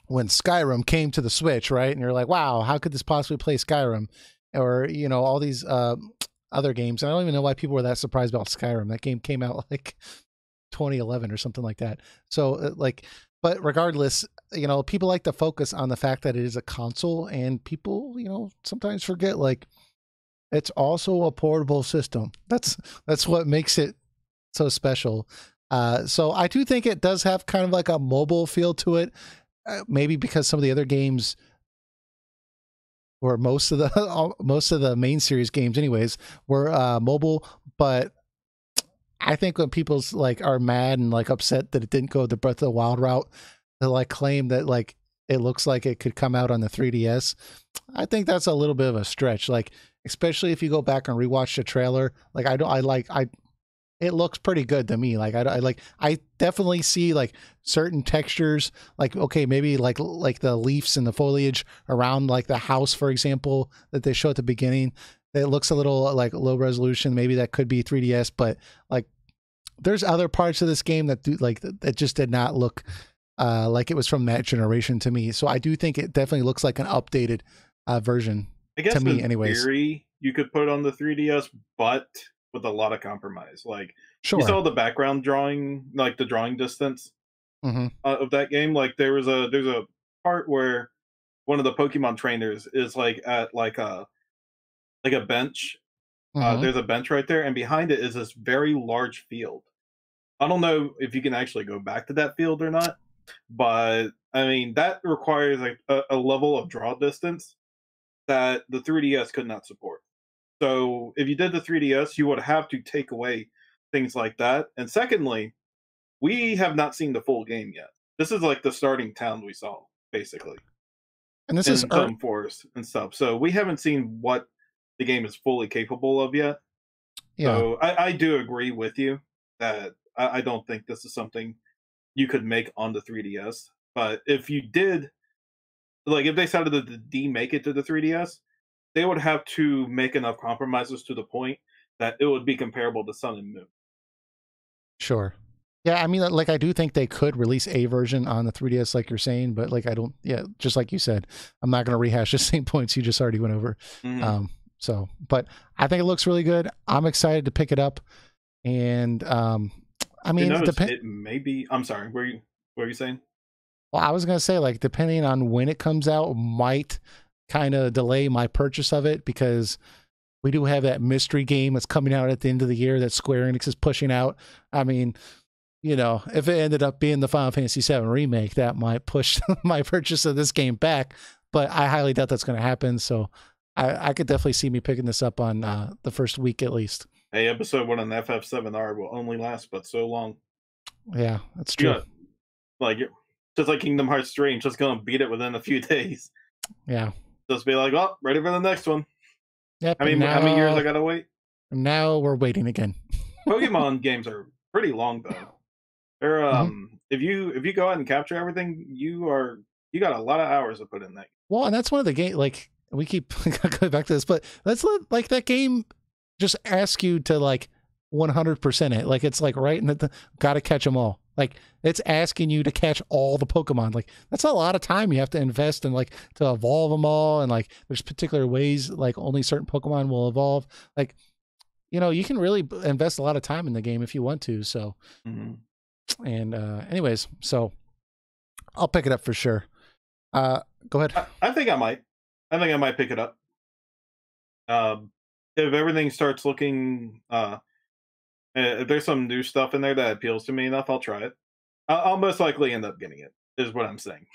when Skyrim came to the Switch, right? And you're like, wow, how could this possibly play Skyrim? Or, you know, all these other games. And I don't even know why people were that surprised about Skyrim. That game came out like 2011 or something like that. So, but regardless, you know, people like to focus on the fact that it is a console, and people, you know, sometimes forget like it's also a portable system. That's what makes it so special. So I do think it does have kind of like a mobile feel to it. Maybe because some of the other games, or most of the most of the main series games, anyways, were mobile. But I think when people's like are mad and like upset that it didn't go the Breath of the Wild route, they like claim that like it looks like it could come out on the 3DS. I think that's a little bit of a stretch. Like especially if you go back and rewatch the trailer, like I it looks pretty good to me. Like I definitely see like certain textures, like okay, maybe like the leaves and the foliage around like the house, for example, that they show at the beginning. It looks a little like low resolution. Maybe that could be 3DS, but like there's other parts of this game that do like that just did not look like it was from that generation to me. So I do think it definitely looks like an updated version I guess to me, in anyways. theory you could put it on the 3DS, but with a lot of compromise. Like you Sure. saw the background drawing, like the drawing distance Mm-hmm. of that game. Like there's a part where one of the Pokemon trainers is like at like a bench. Mm-hmm. There's a bench right there, and behind it is this very large field. I don't know if you can actually go back to that field or not, but I mean that requires like a level of draw distance that the 3DS could not support. So if you did the 3DS, you would have to take away things like that. And secondly, we have not seen the full game yet. This is like the starting town we saw, basically, And this is in some forest and stuff. So we haven't seen what the game is fully capable of yet. yeah. So I do agree with you that I don't think this is something you could make on the 3DS. But if you did, like, if they decided to demake it to the 3DS, they would have to make enough compromises to the point that it would be comparable to Sun and Moon. Sure. Yeah, I mean, like, I do think they could release a version on the 3DS, like you're saying, but like, I don't. Yeah, just like you said, I'm not going to rehash the same points you just already went over. Mm-hmm. So, but I think it looks really good. I'm excited to pick it up, and I You mean, notice it may be. I'm sorry. What were you saying? well, I was going to say, like, depending on when it comes out, might kind of delay my purchase of it because we do have that mystery game that's coming out at the end of the year that Square Enix is pushing out. I mean, you know, if it ended up being the Final Fantasy VII remake, that might push my purchase of this game back. But I highly doubt that's going to happen. So I could definitely see me picking this up on the first week at least. Hey, episode 1 on FF7R will only last but so long. Yeah, that's You true. got, like, just like Kingdom Hearts 3, just gonna beat it within a few days. Yeah. Just be like, oh, ready for the next one. Yep. I mean, how many years I gotta wait? Now we're waiting again. Pokemon games are pretty long though. They're if you go out and capture everything, you got a lot of hours to put in that. Well, and that's one of the game. Like we keep going back to this, but like that game just asks you to like 100% it. Like it's like right in the got to catch them all. Like it's asking you to catch all the Pokemon. Like that's a lot of time you have to invest in like to evolve them all. And like there's particular ways like only certain Pokemon will evolve. Like you know you can really invest a lot of time in the game if you want to. So and anyways, so I'll pick it up for sure. Go ahead. I think I might. I think I might pick it up. If everything starts looking, if there's some new stuff in there that appeals to me enough, I'll try it. I'll most likely end up getting it. Is what I'm saying.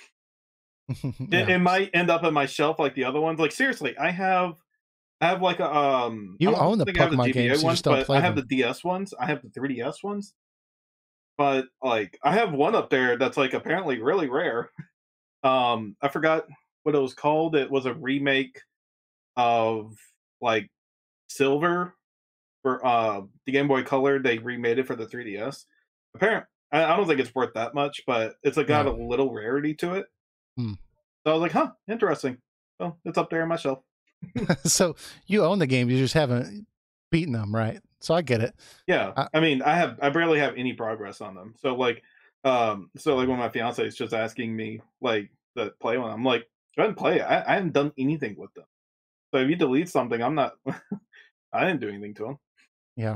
Yeah. It might end up on my shelf like the other ones. Like seriously, I have like a You I don't own the think I have the Pokemon GBA games, you ones, just don't but play I have them. the DS ones. I have the 3DS ones. But like I have one up there that's like apparently really rare. I forgot what it was called. It was a remake of like Silver for the Game Boy Color. They remade it for the 3DS. Apparently, I don't think it's worth that much, but it's got Yeah. a little rarity to it. Hmm. So I was like, huh, interesting. So it's up there on my shelf. So you own the game, you just haven't beaten them, right? So I get it. Yeah, I mean, I barely have any progress on them. So like when my fiance is just asking me like to play one, I'm like, go ahead and play it. I haven't done anything with them. So if you delete something, I'm not. I didn't do anything to them. Yeah.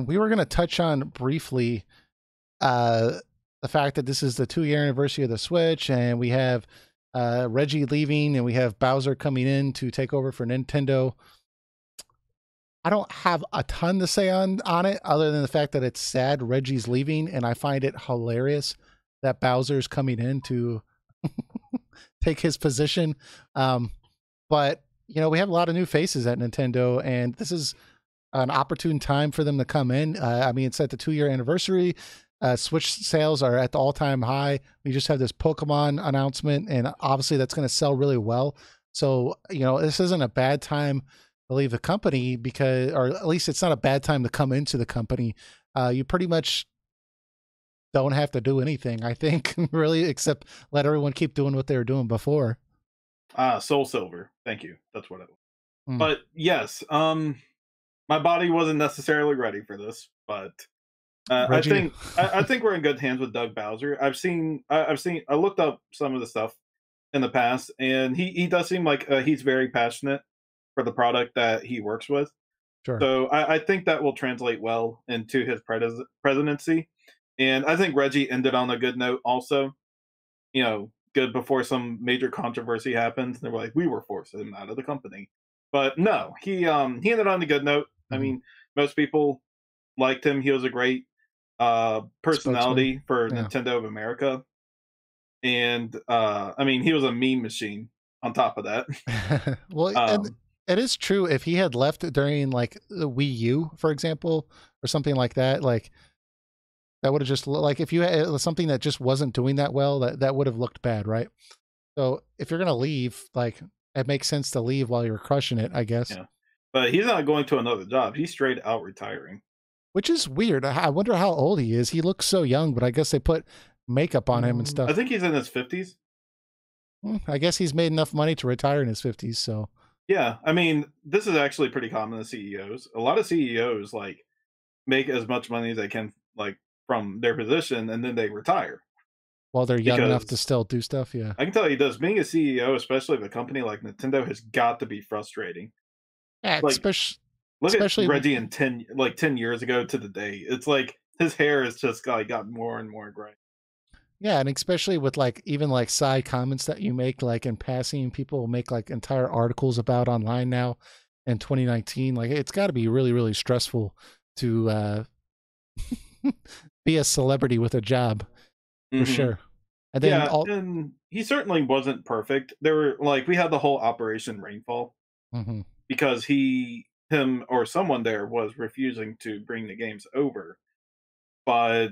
We were going to touch on briefly uh, the fact that this is the 2-year anniversary of the Switch, and we have Reggie leaving, and we have Bowser coming in to take over for Nintendo. I don't have a ton to say on it, other than the fact that it's sad Reggie's leaving, and I find it hilarious that Bowser's coming in to take his position. But we have a lot of new faces at Nintendo, and this is an opportune time for them to come in. I mean, it's at the 2-year anniversary. Switch sales are at the all-time high. We just had this Pokemon announcement, and obviously that's going to sell really well. So, this isn't a bad time to leave the company or at least it's not a bad time to come into the company. You pretty much don't have to do anything, I think, really, except let everyone keep doing what they were doing before. Soul Silver. Thank you. That's what it was. Mm. But yes, my body wasn't necessarily ready for this, but I think we're in good hands with Doug Bowser. I looked up some of the stuff in the past, and he does seem like he's very passionate for the product that he works with. Sure. So I think that will translate well into his presidency. And I think Reggie ended on a good note also. Good before some major controversy happens. They were like, we were forcing him out of the company. But no, he ended on a good note. Mm-hmm. I mean, most people liked him. He was a great personality for Nintendo of America. And I mean, he was a meme machine on top of that. Well, and it is true. If he had left during like the Wii U, for example, or something like that, like that would have just like if you had something that just wasn't doing that well, that would have looked bad, right? So if you're gonna leave, like it makes sense to leave while you're crushing it, I guess. Yeah, but he's not going to another job. He's straight out retiring, which is weird. I wonder how old he is. He looks so young, but I guess they put makeup on him and stuff. I think he's in his 50s. I guess he's made enough money to retire in his 50s. So yeah, I mean, this is actually pretty common to CEOs. A lot of CEOs like make as much money as they can, like from their position, and then they retire while they're young enough to still do stuff. Yeah, I can tell you this: being a CEO, especially of a company like Nintendo, has got to be frustrating. Yeah, like, look at Reggie in 10 years ago to the day. It's like his hair has just gotten more and more gray. Yeah, and especially with like even like side comments that you make, like in passing, people will make like entire articles about online now in 2019. Like it's got to be really, really stressful to be a celebrity with a job, for sure. And then and he certainly wasn't perfect. There were like we had the whole Operation Rainfall because him or someone there was refusing to bring the games over, but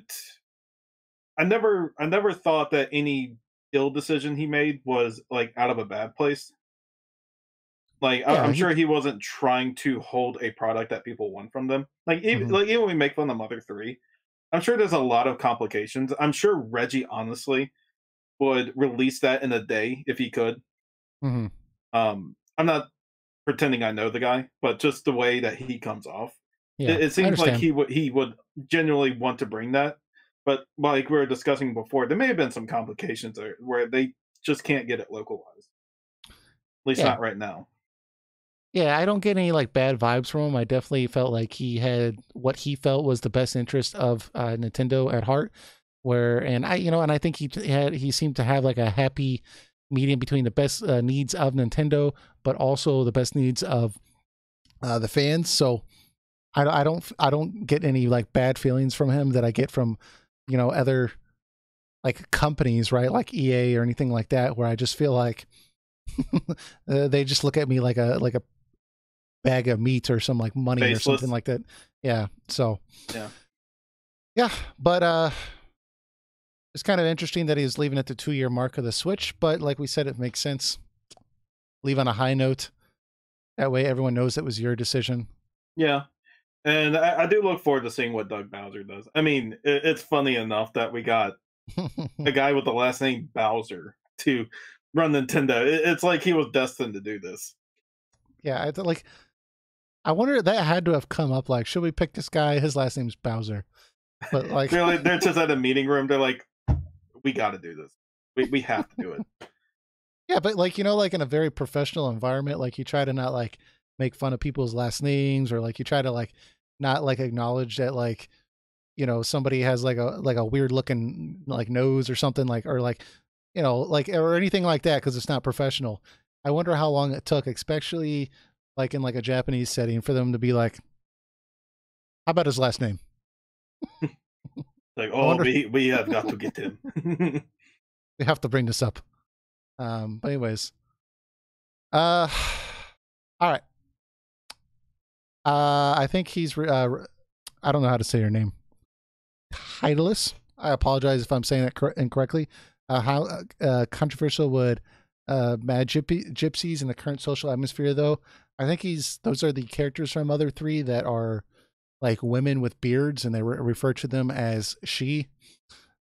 I never thought that any ill decision he made was like out of a bad place. Like I'm sure he wasn't trying to hold a product that people want from them. Like even when we make fun of Mother 3, I'm sure there's a lot of complications. I'm sure Reggie honestly would release that in a day if he could. I'm not pretending I know the guy, but just the way that he comes off, it seems like he would genuinely want to bring that. But like we were discussing before, there may have been some complications there where they just can't get it localized. At least not right now. Yeah, I don't get any like bad vibes from him. I definitely felt like he had what he felt was the best interest of Nintendo at heart. And I think he seemed to have like a happy medium between the best needs of Nintendo, but also the best needs of the fans. So I don't get any like bad feelings from him that I get from other like companies, right? Like EA or anything like that, where I just feel like they just look at me like a bag of meat or some like money Faceless. Or something like that. Yeah. So yeah, but it's kind of interesting that he's leaving at the 2-year mark of the Switch, but like we said, it makes sense. Leave on a high note. That way everyone knows it was your decision. Yeah. And I do look forward to seeing what Doug Bowser does. I mean, it's funny enough that we got a guy with the last name Bowser to run Nintendo. It's like he was destined to do this. Yeah, like I wonder that had to have come up. Like, should we pick this guy? His last name's Bowser. But like, they're just at a meeting room. They're like, we got to do this. We have to do it. Yeah, but like, you know, like in a very professional environment, like you try to not like make fun of people's last names, or like you try to like not like acknowledge that like, you know, somebody has like a weird looking like nose or something, like, or like, you know, like, or anything like that, because it's not professional. I wonder how long it took, especially like in like a Japanese setting, for them to be like, how about his last name? Like, oh, we have got to get him. We have to bring this up. But anyways, all right. I think he's I don't know how to say her name. Titleist. I apologize if I'm saying that incorrectly. How controversial would Mad Gypsies in the current social atmosphere, though? I think those are the characters from Other 3 that are like women with beards, and they refer to them as she.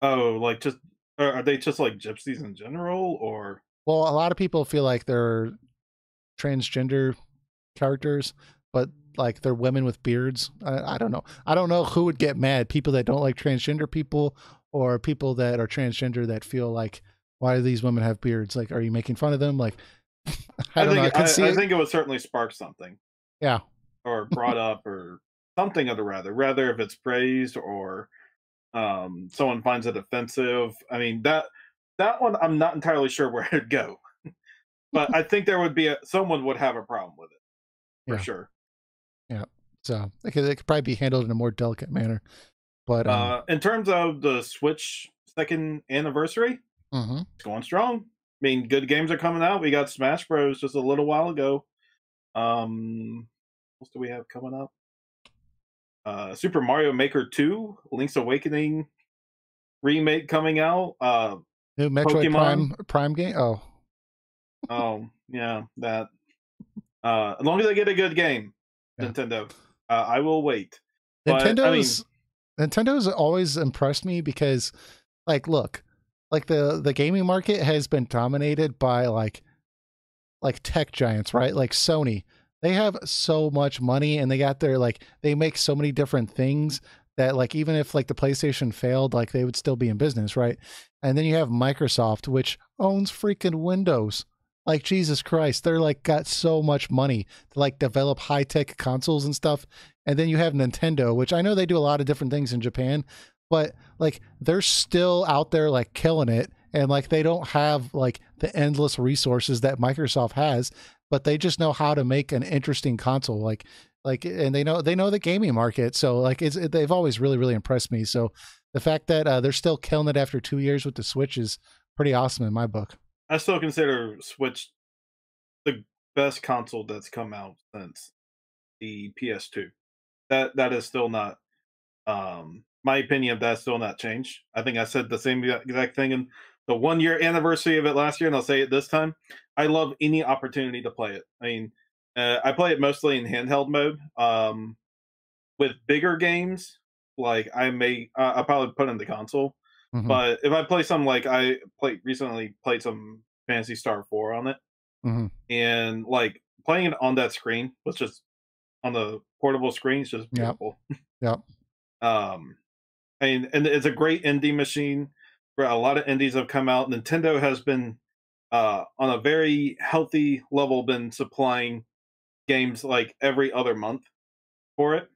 Oh, like just are they just like gypsies in general, or? Well, a lot of people feel like they're transgender characters, but like they're women with beards. I don't know. I don't know who would get mad: people that don't like transgender people, or people that are transgender that feel like, why do these women have beards? Like, are you making fun of them? Like, I don't know. I think it would certainly spark something. Yeah. Or brought up, or something of the rather if it's praised or someone finds it offensive. I mean, that one I'm not entirely sure where it'd go. But I think there would be someone would have a problem with it. For sure. Yeah. So it could probably be handled in a more delicate manner. But in terms of the Switch 2nd anniversary, it's going strong. I mean, good games are coming out. We got Smash Bros. Just a little while ago. What else do we have coming up? Super Mario Maker 2, Link's Awakening remake coming out. New Metroid Prime game. Oh yeah, that. As long as I get a good game, Nintendo, I will wait. Nintendo's always impressed me because, like, look, like the gaming market has been dominated by like tech giants, right? Like Sony. They have so much money, and they got their like they make so many different things that like even if like the PlayStation failed, like they would still be in business, right? And then you have Microsoft, which owns freaking Windows. Like, Jesus Christ, they're like got so much money to like develop high-tech consoles and stuff. And then you have Nintendo, which I know they do a lot of different things in Japan, but like they're still out there like killing it. And like they don't have like the endless resources that Microsoft has, but they just know how to make an interesting console. Like, and they know the gaming market. So like they've always really, really impressed me. So the fact that they're still killing it after 2 years with the Switch is pretty awesome in my book. I still consider Switch the best console that's come out since the PS2. That is still not my opinion of that still not changed. I think I said the same exact thing in the 1 year anniversary of it last year, and I'll say it this time. I love any opportunity to play it. I mean, I play it mostly in handheld mode. With bigger games, like I'll probably put in the console. But if I play some, like I recently played some Phantasy Star 4 on it, and like playing it on that screen was just on the portable screen, it's just beautiful. Yep. And it's a great indie machine. Where a lot of indies have come out. Nintendo has been on a very healthy level been supplying games like every other month for it.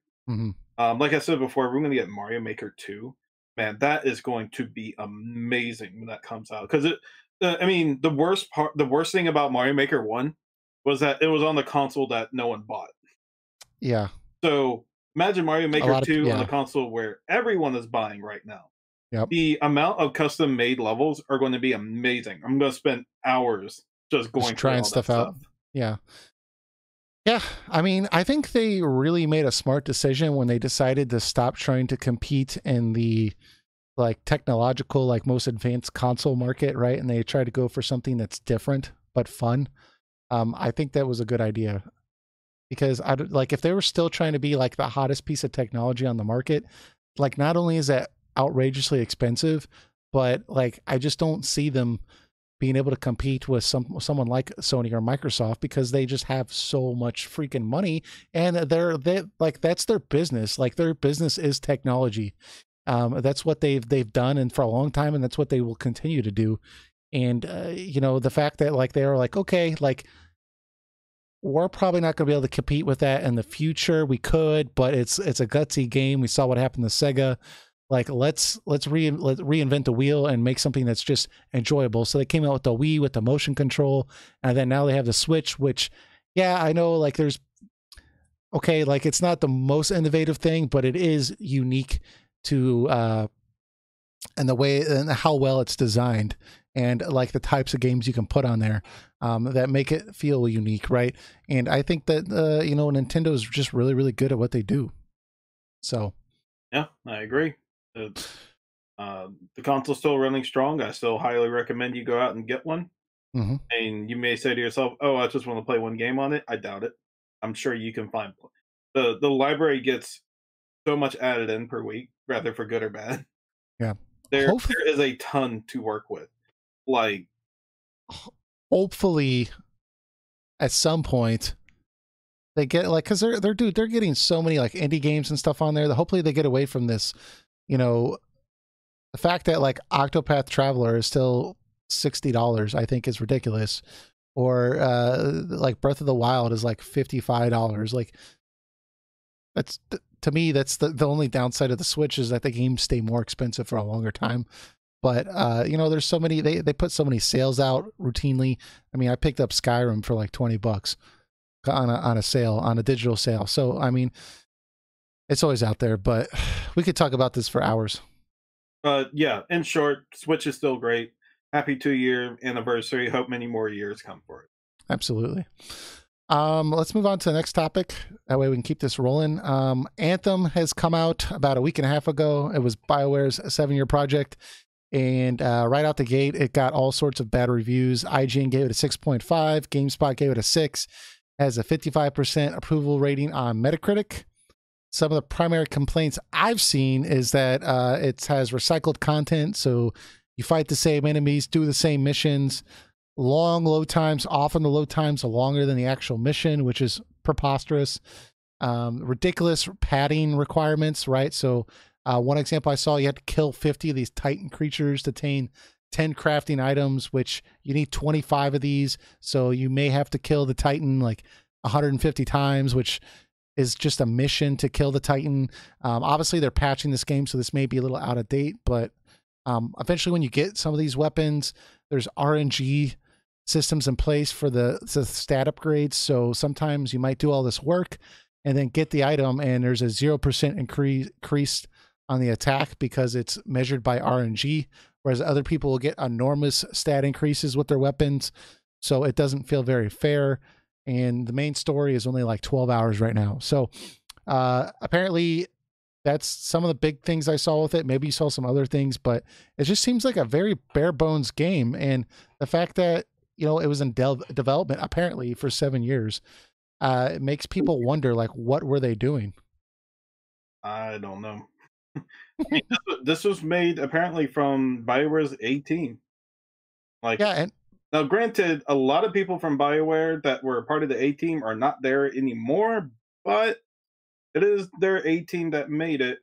Like I said before, we're going to get Mario Maker 2. Man, that is going to be amazing when that comes out. Because I mean, the worst thing about Mario Maker 1 was that it was on the console that no one bought. Yeah. So imagine Mario Maker 2 on the console where everyone is buying right now. Yep. The amount of custom made levels are going to be amazing. I'm going to spend hours just trying stuff out. Yeah. Yeah. I mean, I think they really made a smart decision when they decided to stop trying to compete in the like technological, like most advanced console market, right? And they tried to go for something that's different but fun. I think that was a good idea, because like if they were still trying to be like the hottest piece of technology on the market, like not only is that outrageously expensive, but like I just don't see them being able to compete with someone like Sony or Microsoft, because they just have so much freaking money, and they like, that's their business. Like, their business is technology. That's what they've done, and for a long time, and that's what they will continue to do. And you know, the fact that like they're like, okay, like, we're probably not going to be able to compete with that in the future. We could, but it's a gutsy game. We saw what happened to Sega. Like, let's reinvent the wheel and make something that's just enjoyable. So they came out with the Wii with the motion control, and then now they have the Switch, which, yeah, I know, like, there's, okay, like, it's not the most innovative thing, but it is unique to and the way and how well it's designed, and like the types of games you can put on there that make it feel unique, right? And I think that you know, Nintendo is just really, really good at what they do. So yeah, I agree. The console's still running strong. I still highly recommend you go out and get one. mm-hmm. And you may say to yourself, "Oh, I just want to play one game on it." I doubt it. I'm sure you can find the library gets so much added in per week, rather for good or bad. Yeah, there is a ton to work with. Like, hopefully, at some point, they get, like, because they're getting so many like indie games and stuff on there that hopefully they get away from this. You know, the fact that like Octopath Traveler is still $60, I think, is ridiculous. Or like Breath of the Wild is like $55. Like, that's, to me, that's the only downside of the Switch, is that the games stay more expensive for a longer time. But you know, there's so many, they put so many sales out routinely. I mean, I picked up Skyrim for like $20 on a sale, on a digital sale. So I mean, it's always out there. But we could talk about this for hours. Yeah, in short, Switch is still great. Happy 2-year anniversary. Hope many more years come for it. Absolutely. Let's move on to the next topic. That way we can keep this rolling. Anthem has come out about a week and a half ago. It was BioWare's 7-year project. And right out the gate, it got all sorts of bad reviews. IGN gave it a 6.5. GameSpot gave it a 6. Has a 55% approval rating on Metacritic. Some of the primary complaints I've seen is that it has recycled content. So you fight the same enemies, do the same missions, long load times. Often the load times are longer than the actual mission, which is preposterous. Ridiculous padding requirements, right? So one example I saw, you had to kill 50 of these Titan creatures to attain 10 crafting items, which you need 25 of these. So you may have to kill the Titan like 150 times, which is just a mission to kill the Titan. Obviously, they're patching this game, so this may be a little out of date, but eventually when you get some of these weapons, there's RNG systems in place for the stat upgrades. So sometimes you might do all this work and then get the item, and there's a 0% increase on the attack because it's measured by RNG, whereas other people will get enormous stat increases with their weapons. So it doesn't feel very fair. And the main story is only like 12 hours right now. So apparently that's some of the big things I saw with it. Maybe you saw some other things, but it just seems like a very bare bones game. And the fact that, you know, it was in development apparently for 7 years, it makes people wonder, like, what were they doing? I don't know. I mean, this was made apparently from BioWare's 18. Like, yeah, and now, granted, a lot of people from BioWare that were part of the A team are not there anymore, but it is their A team that made it.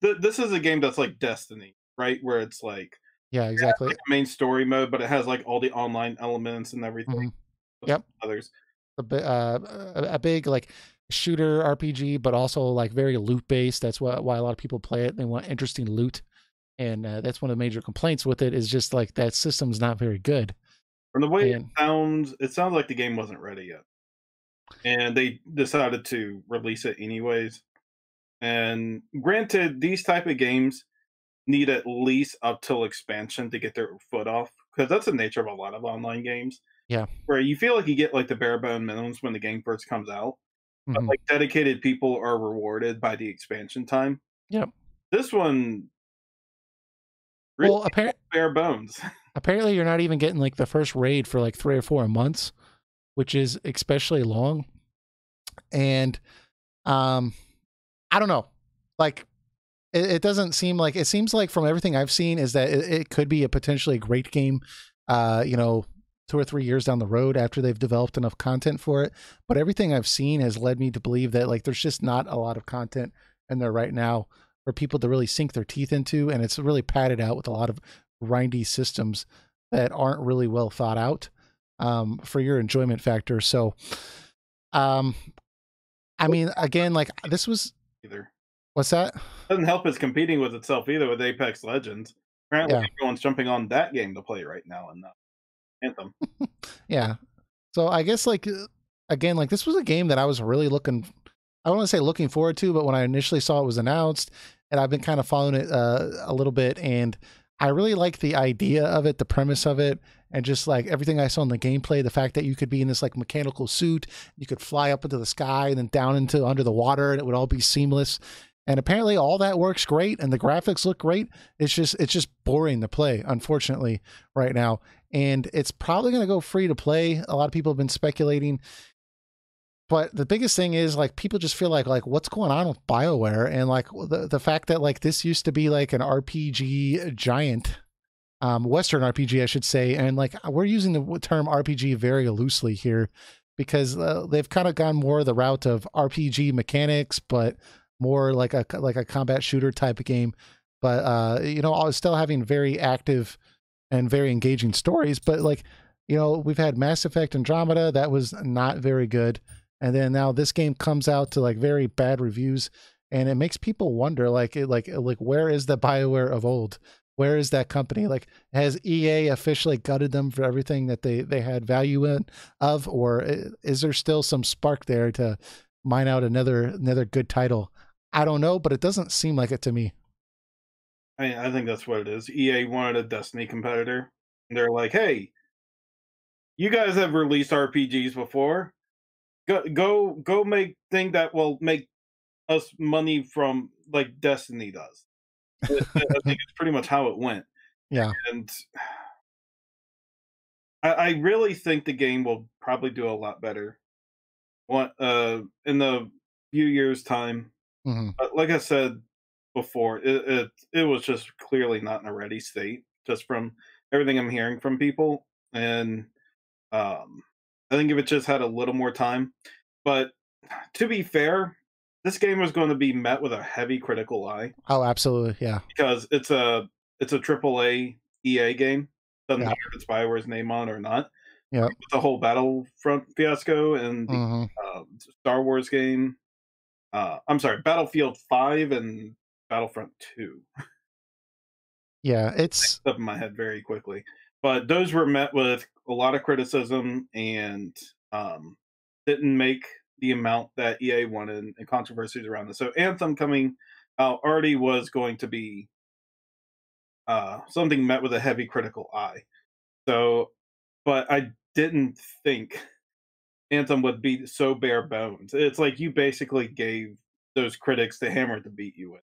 This is a game that's like Destiny, right? Where it's like, yeah, exactly, like a main story mode, but it has like all the online elements and everything. Mm-hmm. Yep, others. A big like shooter RPG, but also like very loot based. That's why a lot of people play it. They want interesting loot. And that's one of the major complaints with it, is just like that system's not very good. From the way it sounds like the game wasn't ready yet. And they decided to release it anyways. And granted, these type of games need at least up till expansion to get their foot off, because that's the nature of a lot of online games. Yeah. Where you feel like you get like the bare bone minimums when the game first comes out. Mm-hmm. But like dedicated people are rewarded by the expansion time. Yep. This one, really, well, bare bones. Apparently, you're not even getting like the first raid for like 3 or 4 months, which is especially long. And I don't know. Like, it doesn't seem like, it seems like from everything I've seen is that it could be a potentially great game, you know, 2 or 3 years down the road after they've developed enough content for it. But everything I've seen has led me to believe that like there's just not a lot of content in there right now for people to really sink their teeth into, and it's really padded out with a lot of grindy systems that aren't really well thought out for your enjoyment factor. So, I mean, again, like this was either. What's that? Doesn't help it's competing with itself either with Apex Legends. Apparently, Yeah. everyone's jumping on that game to play right now and Anthem. Yeah. So I guess like again, like this was a game that I was really looking. I don't want to say looking forward to, but when I initially saw it was announced, and I've been kind of following it a little bit, and I really like the idea of it, the premise of it, and just like everything I saw in the gameplay, the fact that you could be in this like mechanical suit, you could fly up into the sky and then down into under the water, and it would all be seamless. And apparently all that works great and the graphics look great. It's just boring to play, unfortunately, right now. And it's probably going to go free to play. A lot of people have been speculating. But the biggest thing is like people just feel like what's going on with BioWare, and like the fact that like this used to be like an RPG giant, Western RPG, I should say. And like we're using the term RPG very loosely here because they've kind of gone more the route of RPG mechanics, but more like a combat shooter type of game, but you know, still having very active and very engaging stories. But like, you know, we've had Mass Effect Andromeda that was not very good, and then now this game comes out to like very bad reviews, and it makes people wonder like where is the BioWare of old? Where is that company? Like, has EA officially gutted them for everything that they had value in of, or is there still some spark there to mine out another good title? I don't know, but it doesn't seem like it to me. I think that's what it is. EA wanted a Destiny competitor. They're like, hey, you guys have released RPGs before. Go make thing that will make us money from like Destiny does. I think it's pretty much how it went. Yeah. And I really think the game will probably do a lot better in the few years' time. Mm-hmm. Like I said before, it was just clearly not in a ready state, just from everything I'm hearing from people. And I think if it just had a little more time. But to be fair, this game was going to be met with a heavy critical eye. Oh, absolutely, yeah. Because it's a AAA EA game. Doesn't Yeah. matter if it's BioWare's name on or not. Yeah. With the whole Battlefront fiasco and the Star Wars game. I'm sorry, Battlefield 5 and Battlefront 2. Yeah, it's Up in my head very quickly. But those were met with a lot of criticism and didn't make the amount that EA wanted and controversies around this. So Anthem coming out already was going to be something met with a heavy critical eye. So, but I didn't think Anthem would be so bare bones. It's like you basically gave those critics the hammer to beat you with.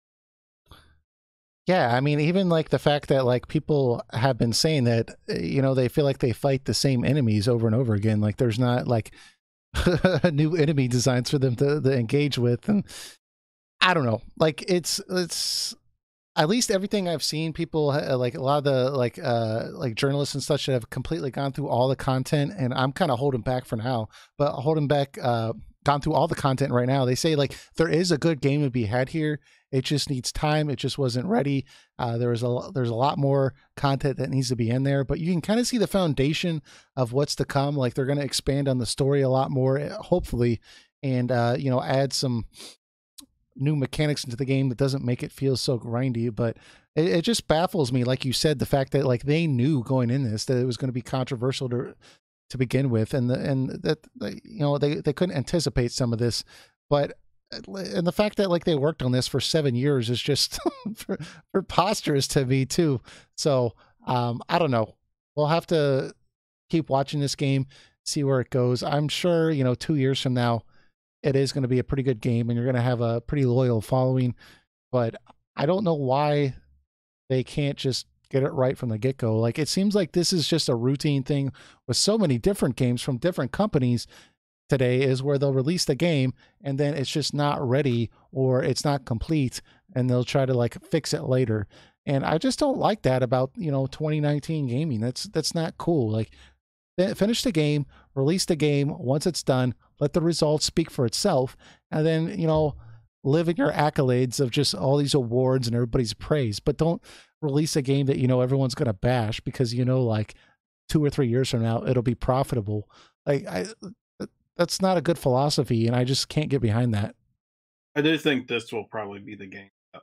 yeah, I mean, even like the fact that like people have been saying that, you know, they feel like they fight the same enemies over and over again. Like there's not like new enemy designs for them to engage with. And I don't know, like it's at least everything I've seen, people like a lot of the like journalists and such that have completely gone through all the content, and I'm kind of holding back for now, but holding back, gone through all the content right now. They say like there is a good game to be had here. It just needs time. It just wasn't ready. There's a lot more content that needs to be in there, but you can kind of see the foundation of what's to come. Like they're going to expand on the story a lot more, hopefully, and you know, add some new mechanics into the game that doesn't make it feel so grindy. But it just baffles me, like you said, the fact that like they knew going in this that it was going to be controversial to begin with, and that you know they couldn't anticipate some of this. But and the fact that like they worked on this for 7 years is just preposterous to me too. So I don't know. We'll have to keep watching this game, see where it goes. I'm sure, you know, 2 years from now, it is going to be a pretty good game and you're going to have a pretty loyal following. But I don't know why they can't just get it right from the get-go. Like it seems like this is just a routine thing with so many different games from different companies today, is where they'll release the game and then it's just not ready, or it's not complete, and they'll try to like fix it later. And I just don't like that about 2019 gaming. That's not cool. Like, finish the game, release the game once it's done, let the results speak for itself, and then live in your accolades of just all these awards and everybody's praise. But don't release a game that everyone's gonna bash because like 2 or 3 years from now it'll be profitable. Like, that's not a good philosophy, and I just can't get behind that. I do think this will probably be the game that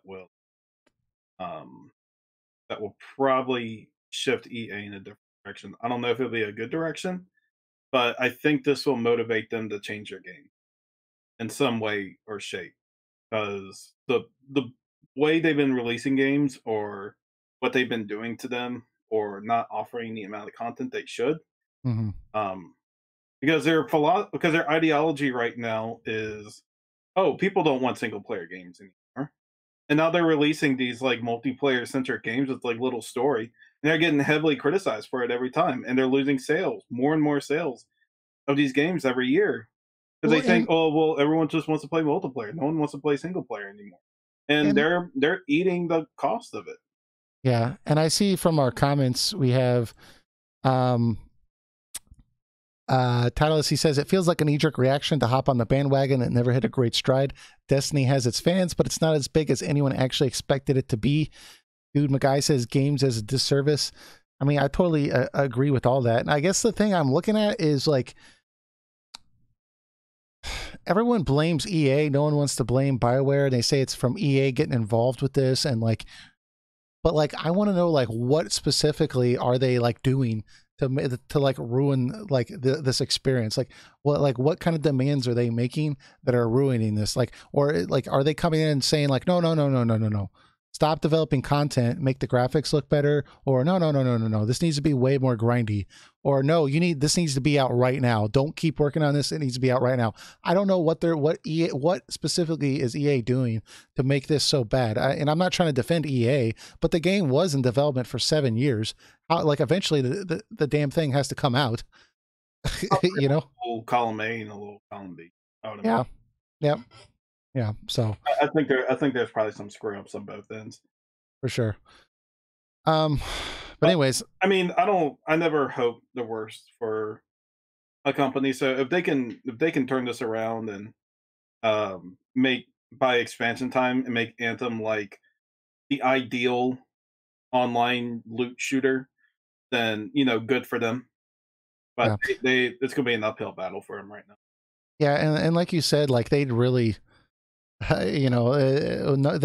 will probably shift EA in a different direction. I don't know if it'll be a good direction, but I think this will motivate them to change their game in some way or shape. Because the way they've been releasing games, or what they've been doing to them, or not offering the amount of content they should, because their ideology right now is, oh, people don't want single player games anymore. And now they're releasing these like multiplayer centric games with like little story, and they're getting heavily criticized for it every time, and they're losing sales, more and more sales of these games every year, because they think, oh well, everyone just wants to play multiplayer. No one wants to play single player anymore, and they're eating the cost of it. Yeah, and I see from our comments we have Titleist, he says, it feels like a knee-jerk reaction to hop on the bandwagon that never hit a great stride. Destiny has its fans, but it's not as big as anyone actually expected it to be. Dude McGuy says games as a disservice. I mean, I totally agree with all that. And I guess the thing I'm looking at is like, everyone blames EA. No one wants to blame BioWare. They say it's from EA getting involved with this, and like, but like, I want to know like what specifically are they like doing to like ruin like this experience? Like what kind of demands are they making that are ruining this? Like, or like, are they coming in and saying like, no, stop developing content, make the graphics look better, or no, this needs to be way more grindy, or no, this needs to be out right now. Don't keep working on this. It needs to be out right now. I don't know what specifically is EA doing to make this so bad. And I'm not trying to defend EA, but the game was in development for 7 years. Like, eventually the damn thing has to come out. A little column A and a little column B. Yeah. Yep. Yeah. So I think there's probably some screw ups on both ends. For sure. But anyways, I mean, I never hope the worst for a company. So if they can turn this around and buy expansion time and make Anthem like the ideal online loot shooter, then good for them. But yeah, it's gonna be an uphill battle for them right now. Yeah, and like you said, like they'd really, they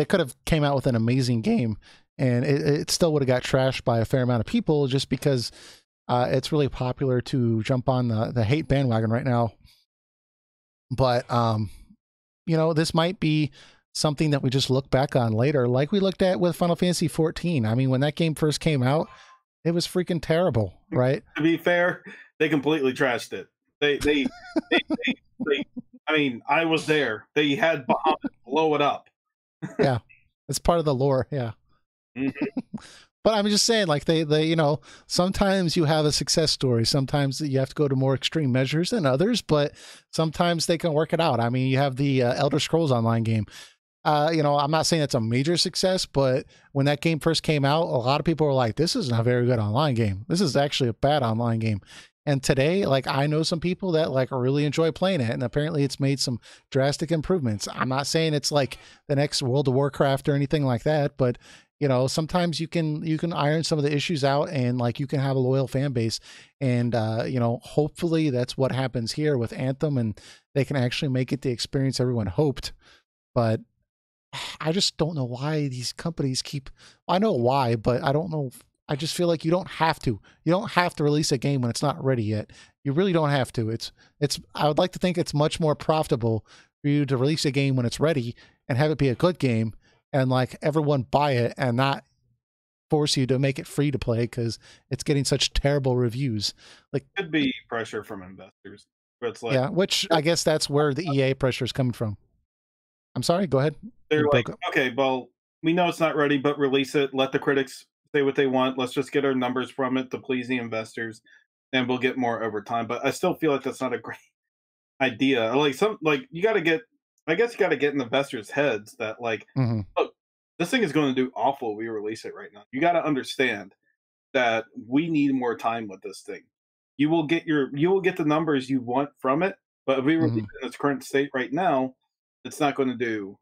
could have came out with an amazing game, and it still would have got trashed by a fair amount of people just because it's really popular to jump on the hate bandwagon right now. But this might be something that we just look back on later, like we looked at with Final Fantasy 14. I mean, when that game first came out, it was freaking terrible, right? To be fair, they completely trashed it. They I mean, I was there. They had Bahamut blow it up. Yeah, it's part of the lore. Yeah. But I'm just saying, like they sometimes you have a success story. Sometimes you have to go to more extreme measures than others, but sometimes they can work it out. I mean, you have the Elder Scrolls Online game. I'm not saying it's a major success, but when that game first came out, a lot of people were like, this isn't a very good online game. This is actually a bad online game. And today, like, I know some people that like really enjoy playing it, and apparently it's made some drastic improvements. I'm not saying it's like the next World of Warcraft or anything like that, but sometimes you can iron some of the issues out, and like you can have a loyal fan base. And hopefully that's what happens here with Anthem, and they can actually make it the experience everyone hoped. But I just don't know why these companies I know why, but I don't know. I just feel like you don't have to release a game when it's not ready yet. You really don't have to. I would like to think it's much more profitable for you to release a game when it's ready and have it be a good game, and like everyone buy it, and not force you to make it free to play because it's getting such terrible reviews. Like, could be pressure from investors. But it's like, yeah, which I guess that's where the EA pressure is coming from. I'm sorry, go ahead. They're like, okay, well, we know it's not ready, but release it. Let the critics say what they want. Let's just get our numbers from it to please the investors, and we'll get more over time. But I still feel like that's not a great idea. Like you got to get I guess you got to get in investors' heads that like, Hmm. look, this thing is going to do awful if we release it right now. You got to understand that we need more time with this thing. You will get the numbers you want from it, but if we release Hmm. it in its current state right now, it's not going to do.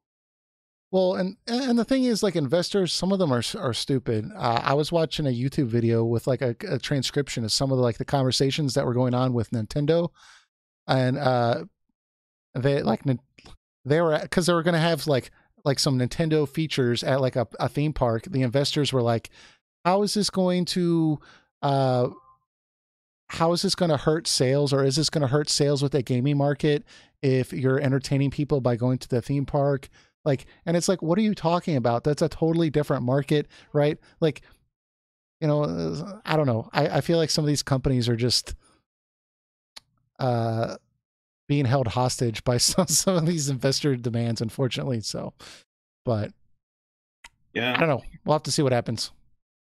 Well, and the thing is, like investors, some of them are stupid. I was watching a YouTube video with like a transcription of some of the, like the conversations that were going on with Nintendo, and they like they were because they were going to have like some Nintendo features at like a theme park. The investors were like, "How is this going to uh, how is this going to hurt sales, or is this going to hurt sales with the gaming market if you're entertaining people by going to the theme park?" Like, and it's like, what are you talking about? That's a totally different market, right? Like, I don't know. I feel like some of these companies are just uh, being held hostage by some of these investor demands, unfortunately. So, but I Yeah, don't know. We'll have to see what happens.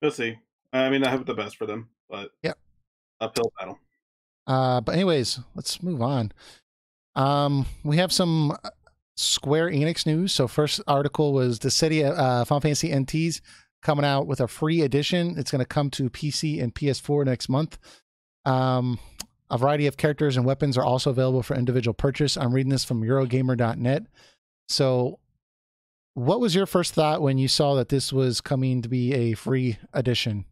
we'll see. I mean, I hope the best for them, but Yeah. uphill battle. But anyways, let's move on. We have some Square Enix news. So first article was Dissidia Final Fantasy NT's coming out with a free edition. It's going to come to PC and PS4 next month. A variety of characters and weapons are also available for individual purchase. I'm reading this from Eurogamer.net. So what was your first thought when you saw that this was coming to be a free edition?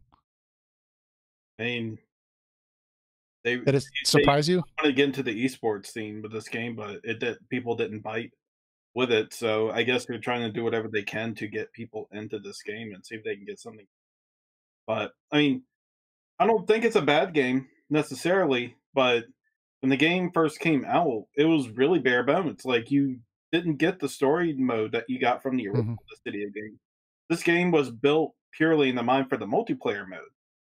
I mean, they Did it they surprise you? want to get into the esports scene with this game, but people didn't bite with it. So I guess they're trying to do whatever they can to get people into this game and see if they can get something. But I mean, I don't think it's a bad game necessarily, but when the game first came out, it was really bare bones. Like you didn't get the story mode that you got from the original Hmm. Dissidia game. This game was built purely in the mind for the multiplayer mode,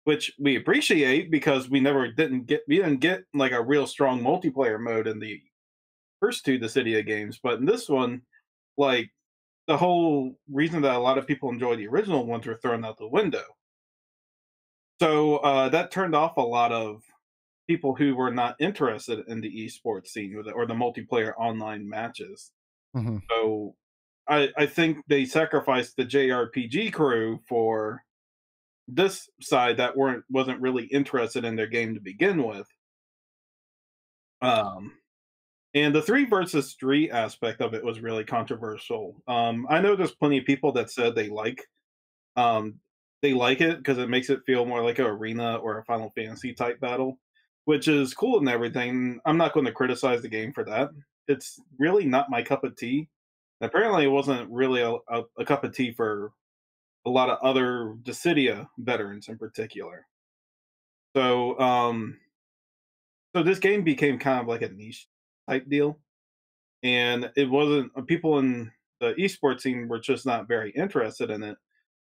which we appreciate because we didn't get like a real strong multiplayer mode in the first two Dissidia games, but in this one, like the whole reason that a lot of people enjoy the original ones were thrown out the window. So that turned off a lot of people who were not interested in the esports scene or the multiplayer online matches. Hmm. So I think they sacrificed the JRPG crew for this side that wasn't really interested in their game to begin with. Um, and the three versus three aspect of it was really controversial. I know there's plenty of people that said um, they like it because it makes it feel more like an arena or a Final Fantasy type battle, which is cool and everything. I'm not going to criticize the game for that. It's really not my cup of tea. Apparently, it wasn't really a cup of tea for a lot of other Dissidia veterans in particular. So, so this game became kind of like a niche type deal, and it wasn't people in the esports scene were just not very interested in it.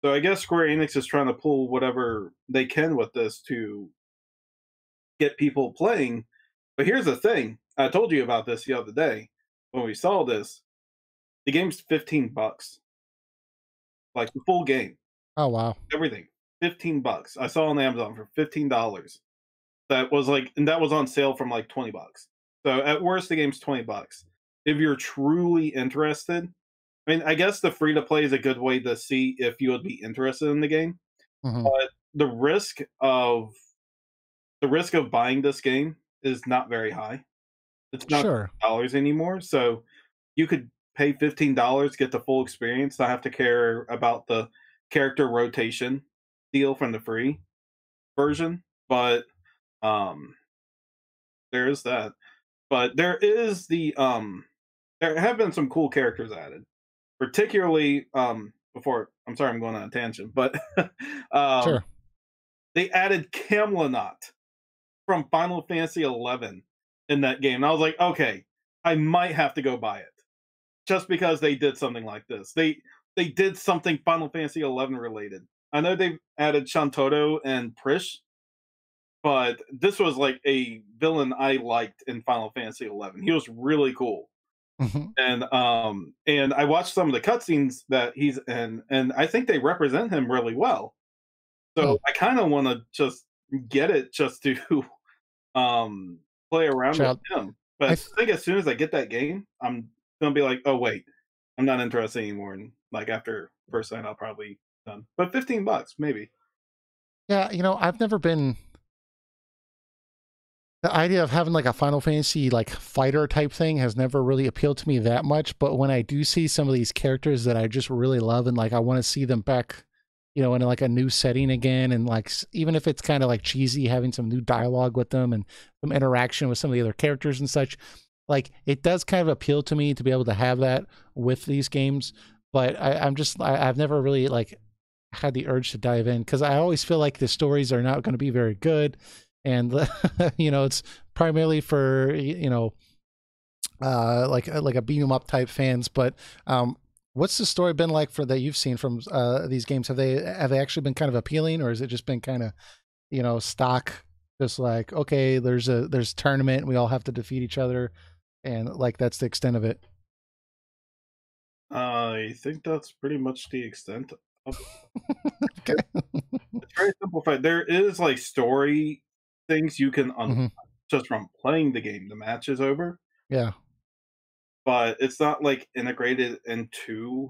So I guess Square Enix is trying to pull whatever they can with this to get people playing. But here's the thing: I told you about this the other day when we saw this. The game's $15, like the full game, Oh, wow. everything, $15. I saw on Amazon for $15. That was like, and that was on sale from like $20. So at worst, the game's $20. If you're truly interested, I mean, I guess the free to play is a good way to see if you would be interested in the game. Hmm. But the risk of buying this game is not very high. It's not Sure. dollars anymore. So you could pay $15, get the full experience, not have to care about the character rotation deal from the free version. But um there is that. But there have been some cool characters added. Particularly before I'm sorry I'm going on a tangent, but um Sure. they added Camelot from Final Fantasy 11 in that game. And I was like, okay, I might have to go buy it just because they did something like this. They did something Final Fantasy 11 related. I know they've added Shantotto and Prish, but this was like a villain I liked in Final Fantasy 11. He was really cool. Hmm. And I watched some of the cutscenes that he's in, and I think they represent him really well. Hmm. So I kind of want to just get it just to um play around with Child, him. But I I th- think as soon as I get that game, gonna be like, oh wait, I'm not interested anymore. And like after first night, I'll probably done. But $15, maybe. Yeah, I've never been the idea of having like a Final Fantasy like fighter type thing has never really appealed to me that much. But when I do see some of these characters that I just really love and like I want to see them back, in like a new setting again, and like even if it's kind of like cheesy, having some new dialogue with them and some interaction with some of the other characters and such, like it does kind of appeal to me to be able to have that with these games. But I've never really like had the urge to dive in because I always feel like the stories are not going to be very good, and it's primarily for like a beat 'em up type fans. But what's the story been like for that you've seen from these games? Have they actually been kind of appealing, or has it just been kind of stock? Just like, okay, there's a tournament, we all have to defeat each other, and like that's the extent of it. I think that's pretty much the extent of Okay. it. It's very simplified. There is like story things you can unlock Hmm. just from playing the game. The match is over, Yeah, but it's not like integrated into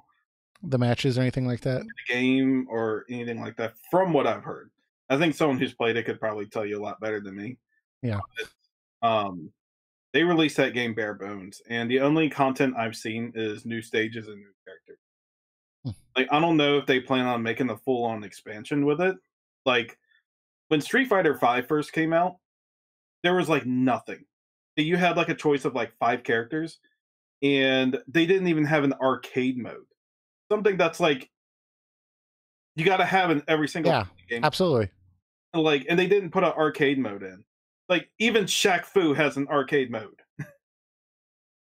the matches or anything like that. the game or anything like that. From what I've heard, I think someone who's played it could probably tell you a lot better than me. Yeah. Um, they released that game bare bones, and the only content I've seen is new stages and new characters. Hmm. Like I don't know if they plan on making a full on expansion with it. Like when Street Fighter V first came out, there was like nothing. You had like a choice of like 5 characters, and they didn't even have an arcade mode. Something that's like you got to have in every single Yeah, game. absolutely. Like, and they didn't put an arcade mode in. Like even Shaq Fu has an arcade mode.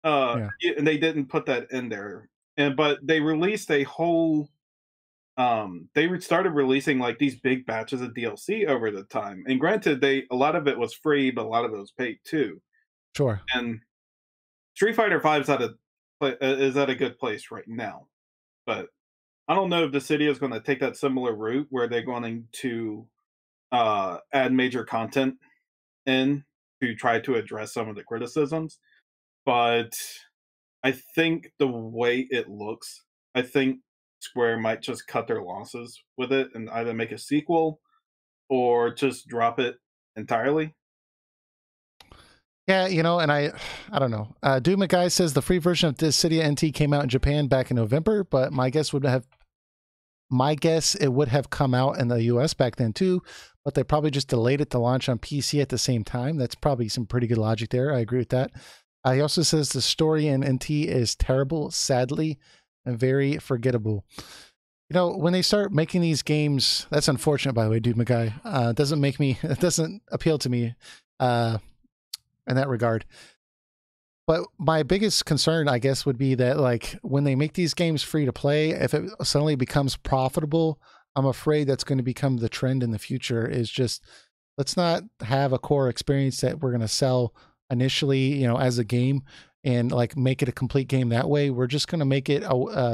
Yeah. And they didn't put that in there. And but they released a whole started releasing like these big batches of DLC over the time. And granted, a lot of it was free, but a lot of it was paid too. Sure. And Street Fighter V is at a good place right now. But I don't know if Dissidia is going to take that similar route where they're going to add major content in to try to address some of the criticisms. But I think the way it looks, I think Square might just cut their losses with it and either make a sequel or just drop it entirely. Yeah, and I don't know. Doom Guy says the free version of Dissidia NT came out in Japan back in November, but my guess it would have come out in the US back then too, but they probably just delayed it to launch on PC at the same time. That's probably some pretty good logic there. I agree with that. He also says the story in NT is terrible, sadly, and very forgettable. When they start making these games, that's unfortunate, by the way, Dude McGuy. It doesn't appeal to me in that regard. But my biggest concern, I guess, would be that like when they make these games free to play, if it suddenly becomes profitable, I'm afraid that's going to become the trend in the future. Is just let's not have a core experience that we're going to sell initially, as a game and like make it a complete game that way. We're just going to make it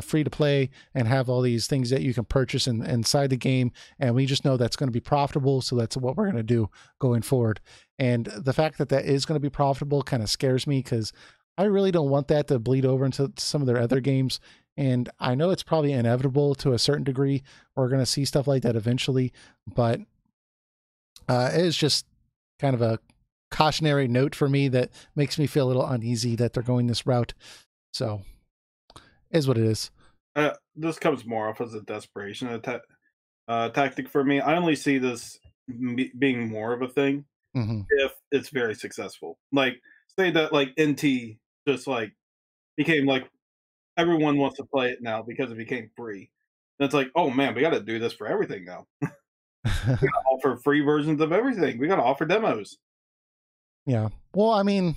free to play and have all these things that you can purchase inside the game. And we just know that's going to be profitable. So that's what we're going to do going forward. And the fact that that is going to be profitable kind of scares me because I really don't want that to bleed over into some of their other games. And I know it's probably inevitable to a certain degree. We're going to see stuff like that eventually, but it is just kind of a cautionary note for me that makes me feel a little uneasy that they're going this route. So, is what it is. This comes more off as a desperation tactic for me. I only see this being more of a thing if it's very successful. Like, say that like NT just like became like everyone wants to play it now because it became free. And it's like, oh man, we got to do this for everything now. We got to offer free versions of everything. We got to offer demos. Yeah. Well, I mean,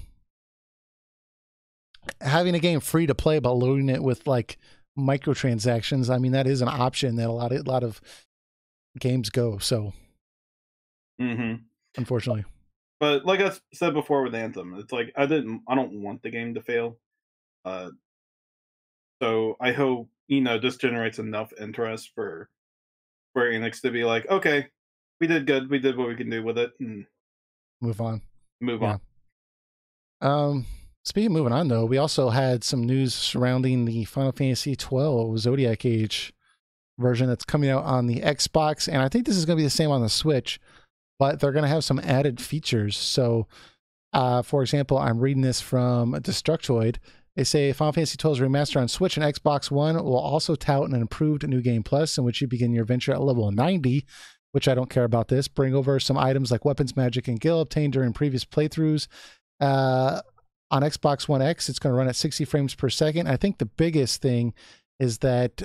having a game free to play but loading it with like microtransactions, I mean, that is an option that a lot of games go. So, unfortunately. But like I said before with Anthem, it's like I don't want the game to fail. So I hope this generates enough interest for Square Enix to be like, okay, we did good, we did what we can do with it, and Move on. move Yeah. on. Speaking of moving on, though, we also had some news surrounding the Final Fantasy XII Zodiac Age version that's coming out on the Xbox, and I think this is going to be the same on the Switch, but they're going to have some added features. So, for example, I'm reading this from Destructoid. They say Final Fantasy XII's remaster on Switch and Xbox One will also tout an improved New Game Plus, in which you begin your venture at level 90, which I don't care about this. Bring over some items like weapons, magic, and gil obtained during previous playthroughs. On Xbox One X, it's going to run at 60 frames per second. I think the biggest thing is that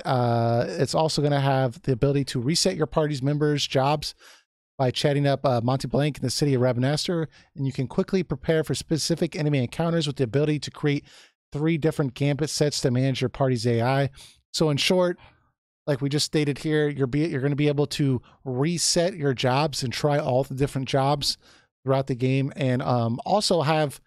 it's also going to have the ability to reset your party's members' jobs by chatting up Monty Blank in the city of Ravenaster, and you can quickly prepare for specific enemy encounters with the ability to create 3 different gambit sets to manage your party's AI. So in short, like we just stated here, you're going to be able to reset your jobs and try all the different jobs throughout the game, and also have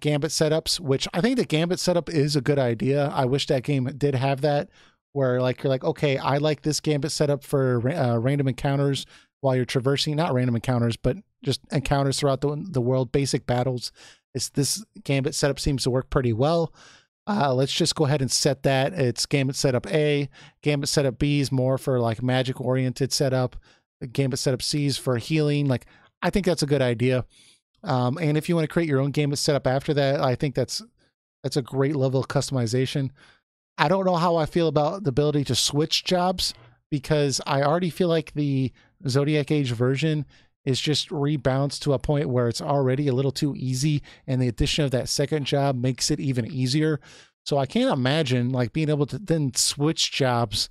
Gambit setups, which I think the Gambit setup is a good idea. I wish that game did have that, where like you're like, okay, I like this Gambit setup for random encounters while you're traversing, not random encounters, but just encounters throughout the world, basic battles. This Gambit setup seems to work pretty well. Let's just go ahead and set that. It's Gambit setup A. Gambit setup B is more for like magic oriented setup. Gambit setup C is for healing. Like, I think that's a good idea. And if you want to create your own Gambit setup after that, I think that's a great level of customization. I don't know how I feel about the ability to switch jobs, because I already feel like the Zodiac Age version is just rebalanced to a point where it's already a little too easy, and the addition of that second job makes it even easier. So I can't imagine like being able to then switch jobs.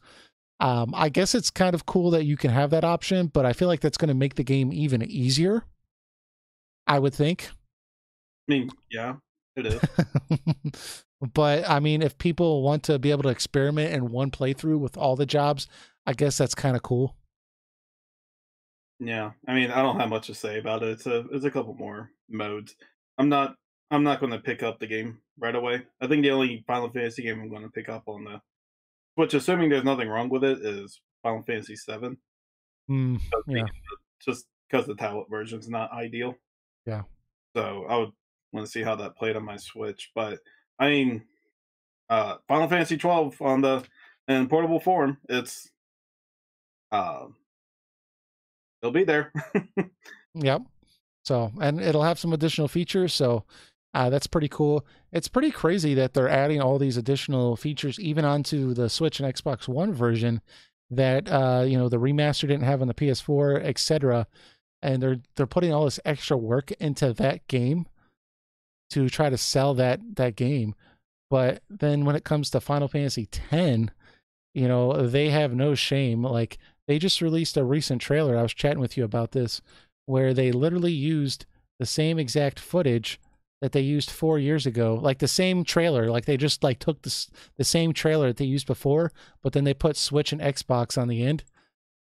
I guess it's kind of cool that you can have that option, but I feel like that's going to make the game even easier, I would think. I mean, yeah, it is. But I mean, if people want to be able to experiment in one playthrough with all the jobs, I guess that's kind of cool. Yeah, I mean, I don't have much to say about it. It's a couple more modes. I'm not going to pick up the game right away. I think the only Final Fantasy game I'm going to pick up on the Switch, assuming there's nothing wrong with it, is Final Fantasy VII. Yeah. Just because the tablet version is not ideal. Yeah. So I would want to see how that played on my Switch. But I mean, Final Fantasy 12 on the in portable form, it's it'll be there. Yep. So, and it'll have some additional features. So that's pretty cool. It's pretty crazy that they're adding all these additional features even onto the Switch and Xbox One version that you know, the remaster didn't have on the PS4, etc. And they're putting all this extra work into that game to try to sell that game. But then when it comes to Final Fantasy X, you know, they have no shame. Like, they just released a recent trailer. I was chatting with you about this, where they literally used the same exact footage that they used 4 years ago, like the same trailer. Like, they just like took the same trailer that they used before, but then they put Switch and Xbox on the end.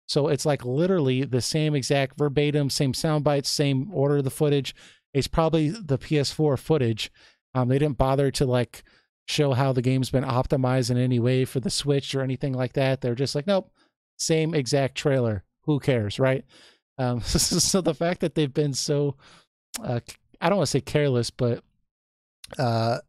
So it's like literally the same exact verbatim, same sound bites, same order of the footage. It's probably the PS4 footage. They didn't bother to like show how the game's been optimized in any way for the Switch or anything like that. They're just like, nope, same exact trailer. Who cares, right? So the fact that they've been so, I don't want to say careless, but the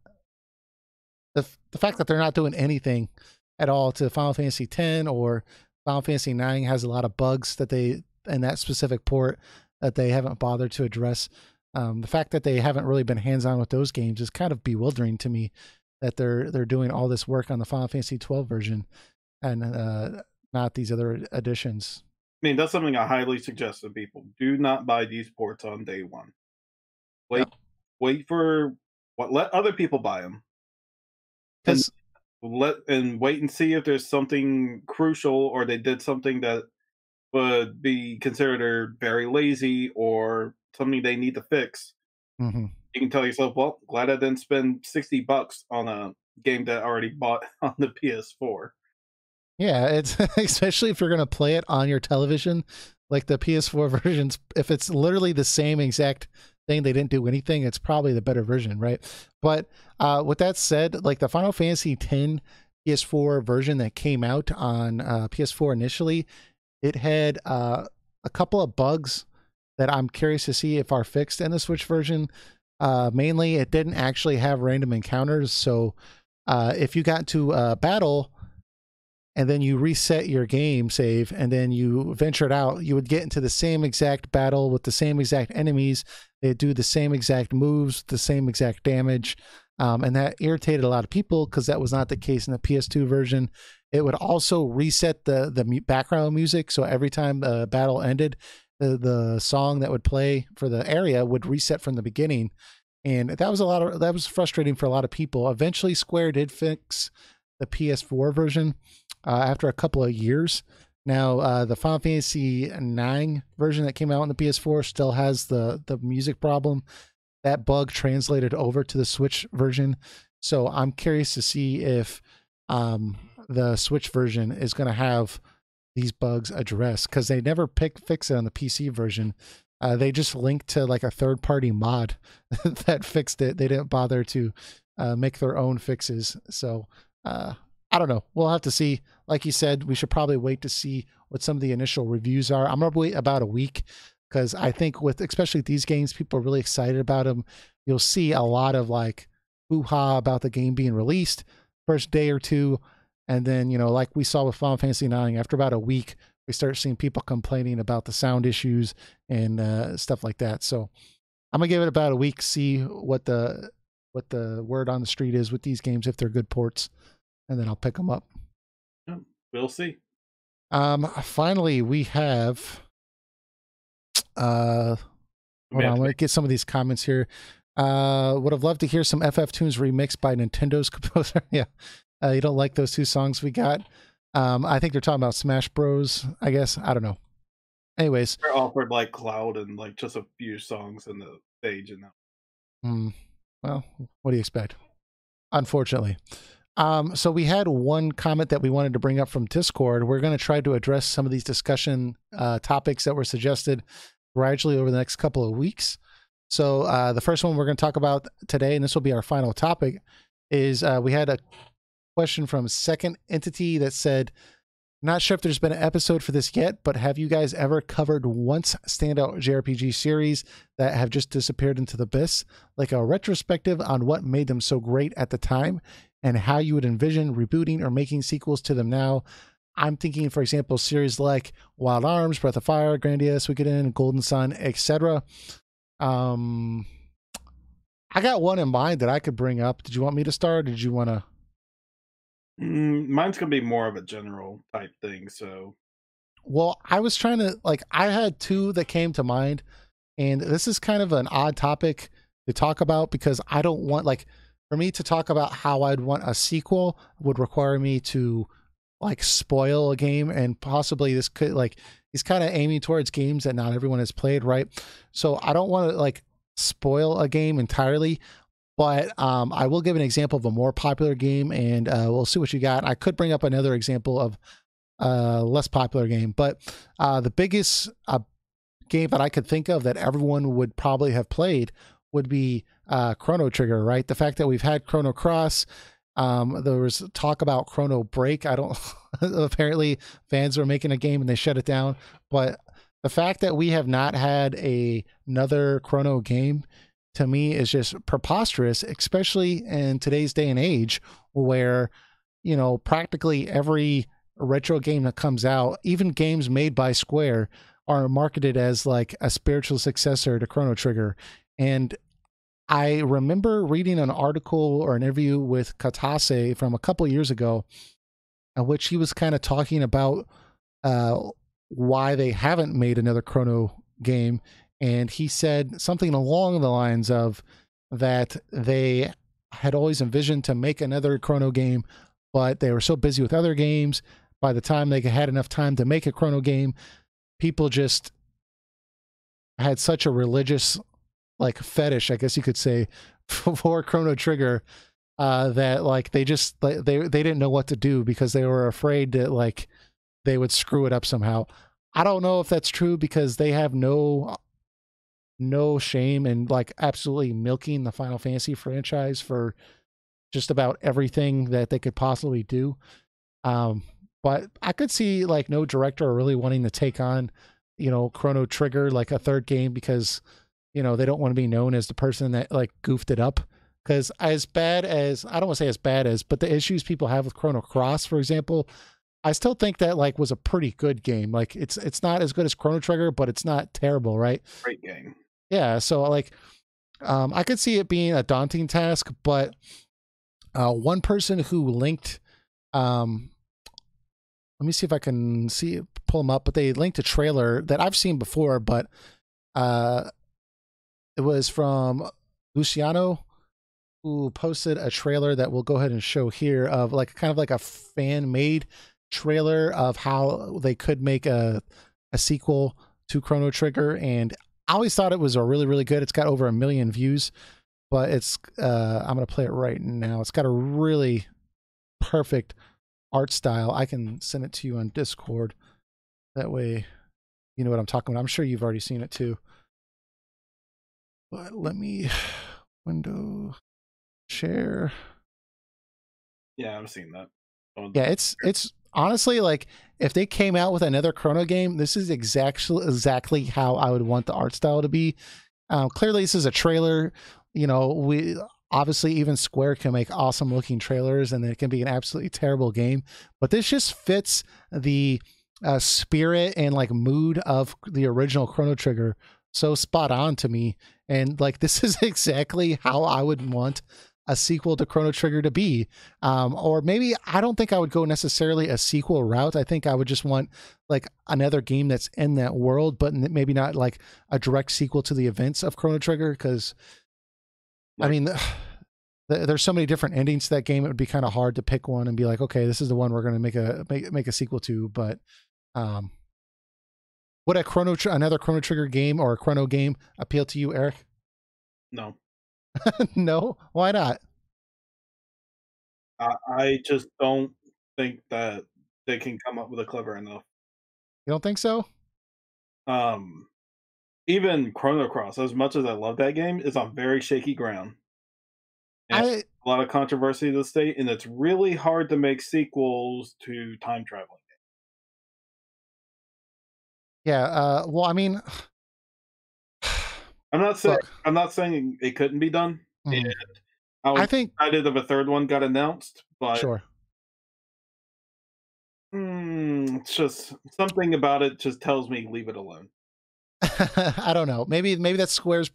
fact that they're not doing anything at all to Final Fantasy X, or Final Fantasy IX has a lot of bugs that they, in that specific port, that they haven't bothered to address. The fact that they haven't really been hands-on with those games is kind of bewildering to me, that they're doing all this work on the Final Fantasy XII version and not these other editions. I mean, that's something I highly suggest to people. Do not buy these ports on day one. Wait for let other people buy them. And wait and see if there's something crucial, or they did something that would be considered very lazy or something they need to fix. Mm-hmm. You can tell yourself, well, glad I didn't spend $60 on a game that I already bought on the PS4. Yeah, it's especially if you're going to play it on your television, like the PS4 versions. If it's literally the same exact thing, they didn't do anything, it's probably the better version, right? But with that said, like the Final Fantasy X PS4 version that came out on PS4 initially, it had a couple of bugs that I'm curious to see if are fixed in the Switch version. Mainly, it didn't actually have random encounters. So if you got to a battle and then you reset your game save and then you ventured out, you would get into the same exact battle with the same exact enemies. They do the same exact moves, the same exact damage. And that irritated a lot of people because that was not the case in the PS2 version. It would also reset the background music. So every time the battle ended, the song that would play for the area would reset from the beginning. And that was frustrating for a lot of people. Eventually Square did fix the PS4 version after a couple of years. Now the Final Fantasy IX version that came out on the PS4 still has the music problem. That bug translated over to the Switch version. So I'm curious to see if the Switch version is going to have these bugs addressed, because they never fix it on the PC version. They just linked to like a third-party mod that fixed it. They didn't bother to make their own fixes. So I don't know. We'll have to see. Like you said, we should probably wait to see what some of the initial reviews are. I'm going to wait about a week, because I think especially these games, people are really excited about them. You'll see a lot of like hoo-ha about the game being released first day or two. And then, like we saw with Final Fantasy IX, after about a week, we start seeing people complaining about the sound issues and stuff like that. So I'm going to give it about a week, see what the word on the street is with these games, if they're good ports, and then I'll pick them up. We'll see. Finally, we have hold on, let me get some of these comments here. Would have loved to hear some FF Tunes remixed by Nintendo's composer. Yeah. You don't like those two songs we got? I think they're talking about Smash Bros, I guess. I don't know. Anyways. They're offered like Cloud and like just a few songs in the stage and that. Well, what do you expect? Unfortunately. So we had one comment that we wanted to bring up from Discord. We're going to try to address some of these discussion topics that were suggested gradually over the next couple of weeks. So the first one we're going to talk about today, and this will be our final topic, is we had a question from Second Entity that said, not sure if there's been an episode for this yet, but have you guys ever covered once standout JRPG series that have just disappeared into the abyss, like a retrospective on what made them so great at the time and how you would envision rebooting or making sequels to them now? I'm thinking, for example, series like Wild Arms, Breath of Fire, Grandia, Suikoden, Golden Sun, etc. I got one in mind that I could bring up. Did you want me to start, or did you want to? Mine's gonna be more of a general type thing. So, well, I was trying to I had two that came to mind, and this is kind of an odd topic to talk about, because I don't want, for me to talk about how I'd want a sequel would require me to spoil a game, and possibly this could he's kind of aiming towards games that not everyone has played, right? So I don't want to spoil a game entirely. But I will give an example of a more popular game, and we'll see what you got. I could bring up another example of a less popular game, but the biggest game that I could think of that everyone would probably have played would be Chrono Trigger, right? The fact that we've had Chrono Cross, there was talk about Chrono Break. I don't, apparently fans were making a game and they shut it down. But the fact that we have not had another Chrono game, to me, is just preposterous, especially in today's day and age where, practically every retro game that comes out, even games made by Square, are marketed as a spiritual successor to Chrono Trigger. And I remember reading an article or an interview with Katase from a couple of years ago, in which he was kind of talking about why they haven't made another Chrono game. And he said something along the lines of that they had always envisioned to make another Chrono game, but they were so busy with other games. By the time they had enough time to make a Chrono game, people just had such a religious fetish, I guess you could say, for Chrono Trigger, that they just they didn't know what to do, because they were afraid that they would screw it up somehow. I don't know if that's true, because they have no shame in absolutely milking the Final Fantasy franchise for just about everything that they could possibly do. But I could see no director really wanting to take on, Chrono Trigger, a third game, because you know, they don't want to be known as the person that like goofed it up. Because as bad as, I don't want to say as bad as, but the issues people have with Chrono Cross, for example, I still think that like was a pretty good game. Like it's not as good as Chrono Trigger, but it's not terrible, right? Great game. Yeah. So like, I could see it being a daunting task, but one person who linked, um, let me see if I can pull them up, but they linked a trailer that I've seen before, but uh, it was from Luciano, who posted a trailer that we'll go ahead and show here of like kind of like a fan made trailer of how they could make a sequel to Chrono Trigger. And I always thought it was a really, really good. It's got over 1 million views, but it's, I'm going to play it right now. It's got a really perfect art style. I can send it to you on Discord. That way, you know what I'm talking about. I'm sure you've already seen it too. But let me window share. Yeah, I've seen that. Yeah, it's honestly like if they came out with another Chrono game, this is exactly how I would want the art style to be. Clearly, this is a trailer. You know, we obviously even Square can make awesome looking trailers, and it can be an absolutely terrible game. But this just fits the spirit and like mood of the original Chrono Trigger so spot on to me. And like this is exactly how I would want a sequel to Chrono Trigger to be. Or maybe I don't think I would go necessarily a sequel route. I think I would just want like another game that's in that world, but maybe not like a direct sequel to the events of Chrono Trigger. Because I mean, there's so many different endings to that game. It would be kind of hard to pick one and be like, okay, this is the one we're going to make a sequel to. But would another Chrono Trigger game or a Chrono game appeal to you, Eric? No. No, why not? I just don't think that they can come up with a clever enough. You don't think so? Even Chrono Cross, as much as I love that game, is on very shaky ground. And I a lot of controversy to the state, and it's really hard to make sequels to time traveling. yeah. Well, I mean, I'm not saying look, it couldn't be done. And mhm. I I was think excited if a third one got announced, but sure. it's just something about it just tells me leave it alone. I don't know. Maybe that's Square's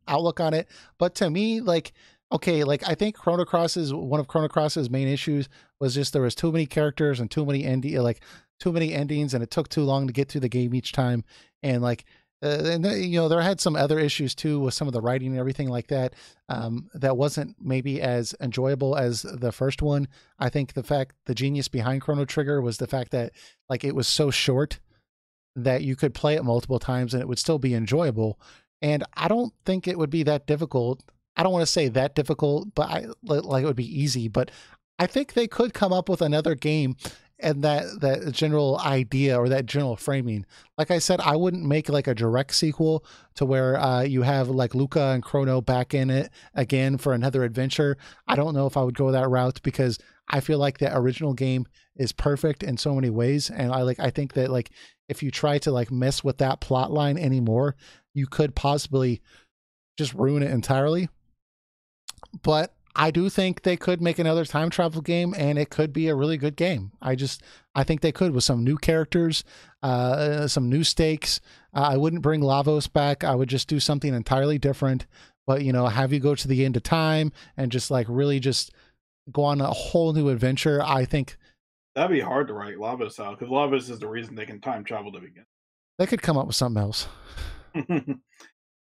outlook on it. But to me, like, okay, like I think Chrono Cross is one of Chrono Cross's main issues was just there was too many characters and too many too many endings, and it took too long to get through the game each time. And like, and you know, there had some other issues too with some of the writing and everything like that. That wasn't maybe as enjoyable as the first one. I think the genius behind Chrono Trigger was the fact that like it was so short that you could play it multiple times and it would still be enjoyable. And I don't think it would be that difficult. I don't want to say that difficult, but like it would be easy. But I think they could come up with another game and that general idea or that general framing. Like I said, I wouldn't make like a direct sequel to where you have like Luca and Chrono back in it again for another adventure. I don't know if I would go that route because I feel like the original game is perfect in so many ways, and I think that like if you try to like mess with that plot line anymore, you could possibly just ruin it entirely. But I do think they could make another time travel game and it could be a really good game. I think they could with some new characters, some new stakes. I wouldn't bring Lavos back. I would just do something entirely different, but you know, have you go to the end of time and just like really just go on a whole new adventure. I think That'd be hard to write Lavos out because Lavos is the reason they can time travel to begin. they could come up with something else.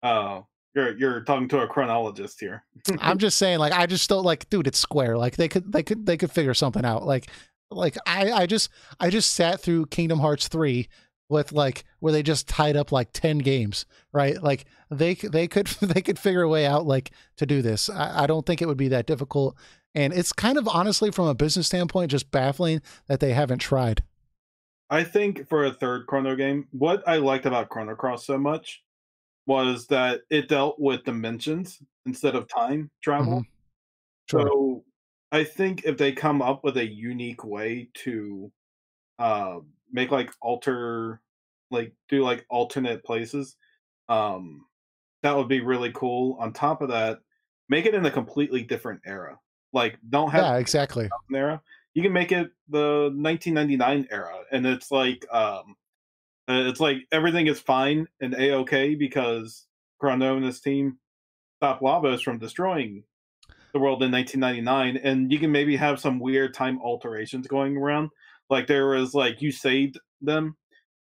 Oh, you're talking to a chronologist here. I'm just saying, like, I just don't like, dude, it's Square. Like, they could figure something out. Like I just sat through Kingdom Hearts 3 with like where they just tied up like 10 games, right? Like they could they could figure a way out like to do this. I don't think it would be that difficult. And it's kind of honestly from a business standpoint just baffling that they haven't tried. I think for a third Chrono game, what I liked about Chrono Cross so much was that it dealt with dimensions instead of time Hmm. travel. Sure. So I think if they come up with a unique way to uh, make like do like alternate places, um, that would be really cool. On top of that, make it in a completely different era. Like, don't have Yeah, exactly. an era. You can make it the 1999 era, and it's like everything is fine and a-okay because Chrono and his team stopped Lavos from destroying the world in 1999, and you can maybe have some weird time alterations going around. Like there was like you saved them,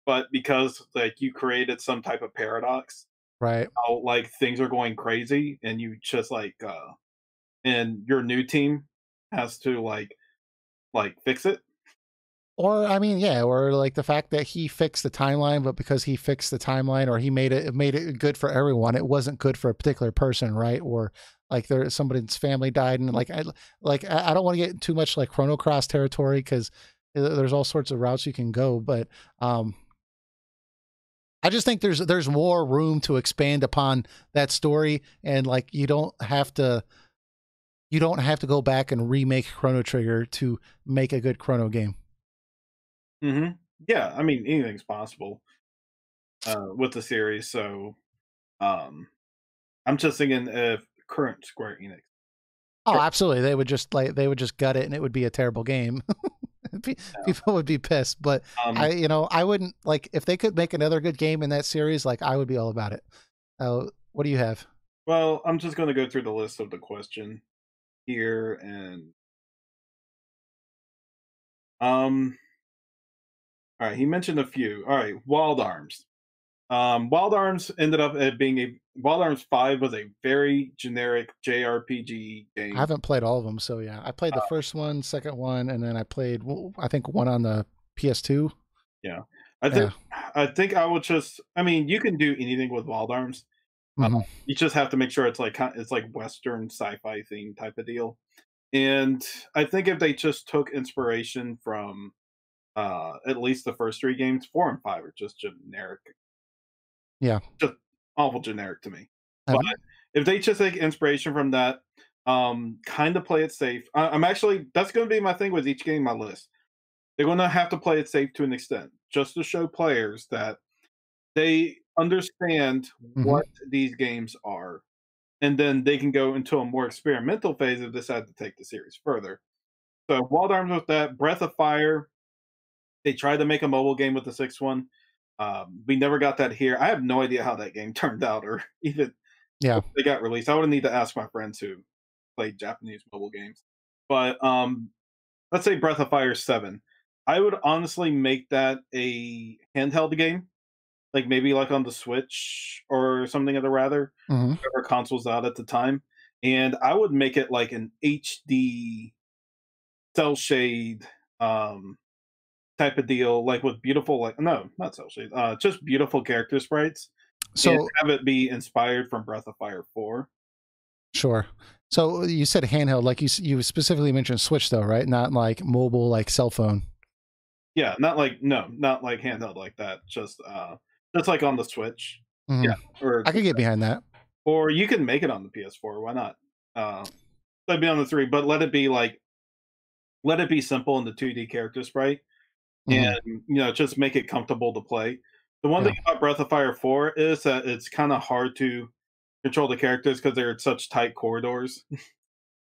but because like you created some type of paradox, Right. how like things are going crazy, and you just and your new team has to fix it. Or I mean, yeah, or like the fact that he fixed the timeline, but because he fixed the timeline, or he made it good for everyone, it wasn't good for a particular person, right? Or like there somebody's family died, and I don't want to get too much like Chrono Cross territory because there's all sorts of routes you can go, but I just think there's more room to expand upon that story, and like you don't have to go back and remake Chrono Trigger to make a good Chrono game. Hmm. Yeah, I mean anything's possible with the series. So um, I'm just thinking if current Square Enix. Oh, absolutely. They would just gut it and it would be a terrible game. Yeah. People would be pissed, but Um, I wouldn't like if they could make another good game in that series, like I would be all about it. What do you have? well, I'm just going to go through the list of the question here, and um, all right. He mentioned a few. All right, Wild Arms. Wild Arms ended up being a Wild Arms 5 was a very generic JRPG I game. haven't played all of them, so yeah. I played the first one, second one, and then I played I think one on the PS2. Yeah, I Yeah. think I think I would just. I mean, you can do anything with Wild Arms. Hmm. You just have to make sure it's like Western sci-fi theme type of deal. And I think if they just took inspiration from at least the first three games, 4 and 5 are just generic, Yeah. just awful generic to me. But Haven't. if they just take inspiration from that, kind of play it safe. I'm actually that's going to be my thing with each game on my list. They're going to have to play it safe to an extent, just to show players that they understand Hmm. what these games are, and then they can go into a more experimental phase if they decide to take the series further. So Wild Arms with that, Breath of Fire. They tried to make a mobile game with the sixth one. We never got that here. I have no idea how that game turned out, or even Yeah. if they got released. I would need to ask my friends who played Japanese mobile games. But let's say Breath of Fire 7. I would honestly make that a handheld game, like maybe like on the Switch or something of the rather, Hmm. whatever consoles out at the time. And I would make it like an HD cell shade um, type of deal, like with beautiful, like no, not cell shade, just beautiful character sprites, and So have it be inspired from Breath of Fire 4. sure. So you said handheld, like you specifically mentioned Switch though, right? Not like mobile, like cell phone. Yeah, not like no, not like handheld like that. Just like on the Switch. Hmm. Yeah, I could get behind that. or you can make it on the PS4. Why not? Uh, let it be on the three, but let it be simple in the 2D character sprite, and Hmm. just make it comfortable to play. The one thing Yeah. about Breath of Fire 4 is that it's kind of hard to control the characters because they're such tight corridors that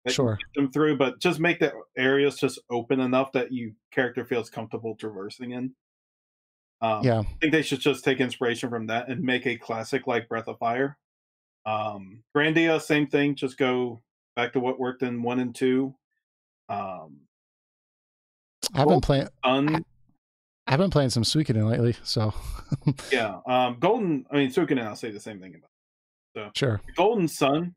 you Sure. get them through. But just make the areas just open enough that you character feels comfortable traversing in. Yeah. I think they should just take inspiration from that and make a classic like Breath of Fire. Grandia, same thing. Just go back to what worked in 1 and 2. Um, I've been Golden playing. Sun, I've been playing some Suikoden lately, so yeah. Golden. I mean, Suikoden. I'll say the same thing about. So, sure. Golden Sun.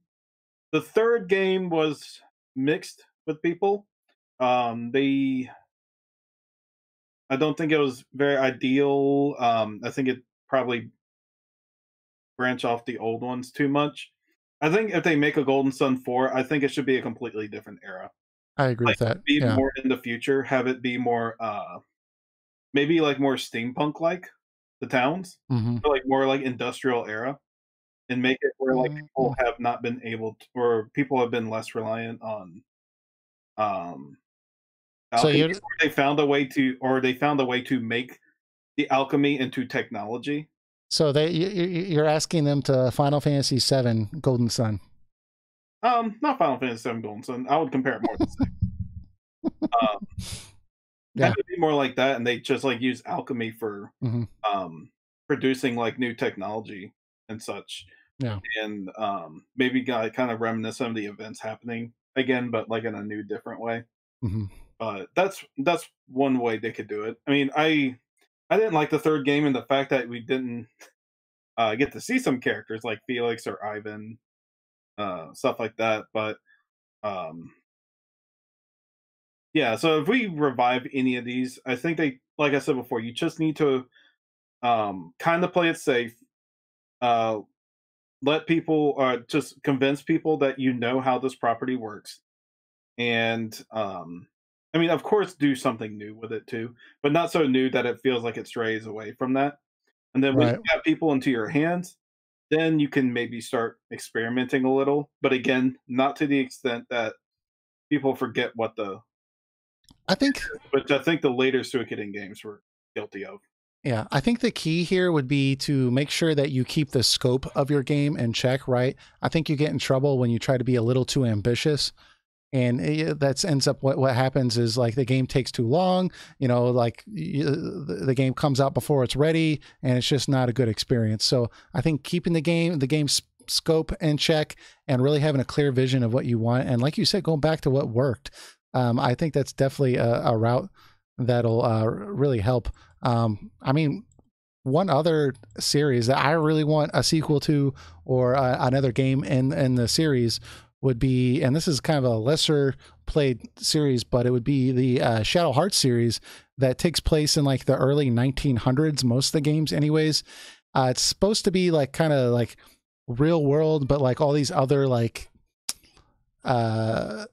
The third game was mixed with people. They I don't think it was very ideal. I think it probably branched off the old ones too much. I think if they make a Golden Sun 4, I think it should be a completely different era. I agree Like with that. be Yeah. more in the future, have it be more maybe like more steampunk like the towns, Hmm. or like more like industrial era, and make it where like people have not been able to, or people have been less reliant on um So alchemy, you or they found a way to make the alchemy into technology. So you're asking them to Final Fantasy VII Golden Sun. Not Final Fantasy VII Golden Sun. I would compare it more to 6. Yeah. Have it be more like that, and they just like use alchemy for producing like new technology and such. Yeah. And maybe kind of reminisce some of the events happening again, but like in a new, different way. That's one way they could do it. I mean, I didn't like the third game and the fact that we didn't get to see some characters like Felix or Ivan, stuff like that. But yeah, so if we revive any of these, I think they, like I said before, you just need to kind of play it safe. Let people just convince people that you know how this property works, and I mean, of course, do something new with it too, but not so new that it feels like it strays away from that. And then when you get people into your hands, then you can maybe start experimenting a little, but again, not to the extent that people forget what the. Which I think the later Suikoden games were guilty of. Yeah, I think the key here would be to make sure that you keep the scope of your game in check, right? I think you get in trouble when you try to be a little too ambitious. And that ends up what happens is like the game takes too long, you know, like the game comes out before it's ready and it's just not a good experience. So I think keeping the game's scope in check and really having a clear vision of what you want. And like you said, going back to what worked, I think that's definitely a route that'll really help. I mean, one other series that I really want a sequel to or another game in the series would be, and this is kind of a lesser played series, but it would be the Shadow Hearts series that takes place in like the early 1900s, most of the games anyways. It's supposed to be like kind of like real world, but like all these other like kind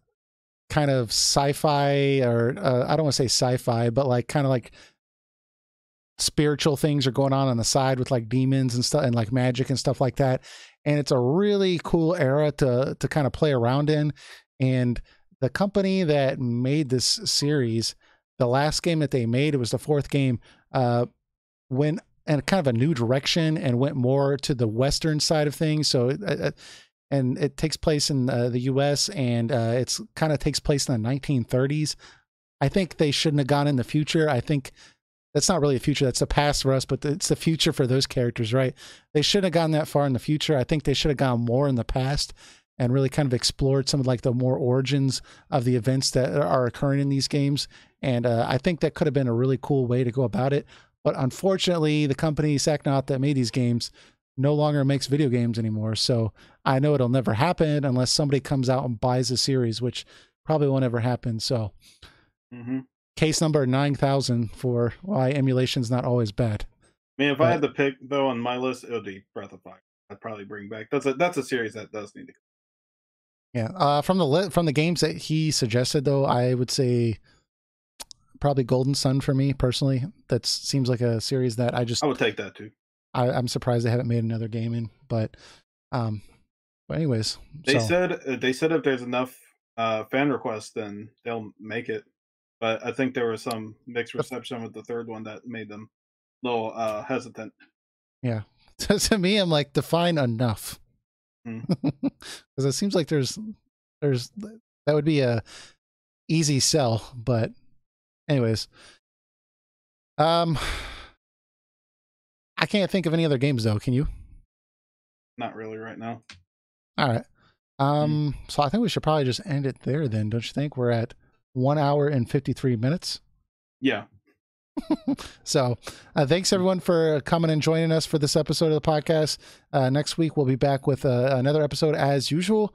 of sci-fi, or I don't want to say sci-fi, but like kind of like spiritual things are going on the side with like demons and stuff and like magic and stuff like that. And it's a really cool era to kind of play around in. And the company that made this series, the last game that they made, it was the fourth game, went in kind of a new direction and went more to the Western side of things. So, and it takes place in the US, and it's kind of takes place in the 1930s. I think they shouldn't have gone in the future. I think that's not really a future. That's the past for us, but it's the future for those characters, right? They shouldn't have gone that far in the future. I think they should have gone more in the past and really kind of explored some of like the more origins of the events that are occurring in these games. And I think that could have been a really cool way to go about it. But unfortunately, the company Psychonaut that made these games no longer makes video games anymore. So I know it'll never happen unless somebody comes out and buys the series, which probably won't ever happen. So case number 9,000 for why emulation's not always bad. I mean, if I had to pick though on my list, it would be Breath of Fire. I'd probably bring back. That's a series that does need to. Yeah, from the games that he suggested, though, I would say probably Golden Sun for me personally. That seems like a series that I would take that too. I'm surprised they haven't made another game in, but anyways, they said if there's enough fan requests, then they'll make it. But I think there was some mixed reception with the third one that made them a little hesitant. Yeah, to me, I'm like, define enough, because it seems like there's that would be a easy sell. But anyways, I can't think of any other games though. Can you? Not really right now. All right. So I think we should probably just end it there then, don't you think? We're at 1 hour and 53 minutes. Yeah. So thanks everyone for coming and joining us for this episode of the podcast. Next week we'll be back with another episode as usual,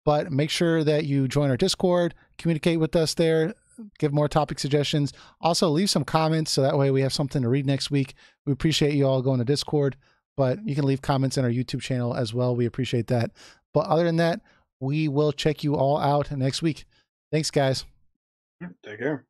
but make sure that you join our Discord, communicate with us there, give more topic suggestions. Also leave some comments so that way we have something to read next week. We appreciate you all going to Discord, but you can leave comments in our YouTube channel as well. We appreciate that. But other than that, we will check you all out next week. Thanks, guys. Take care.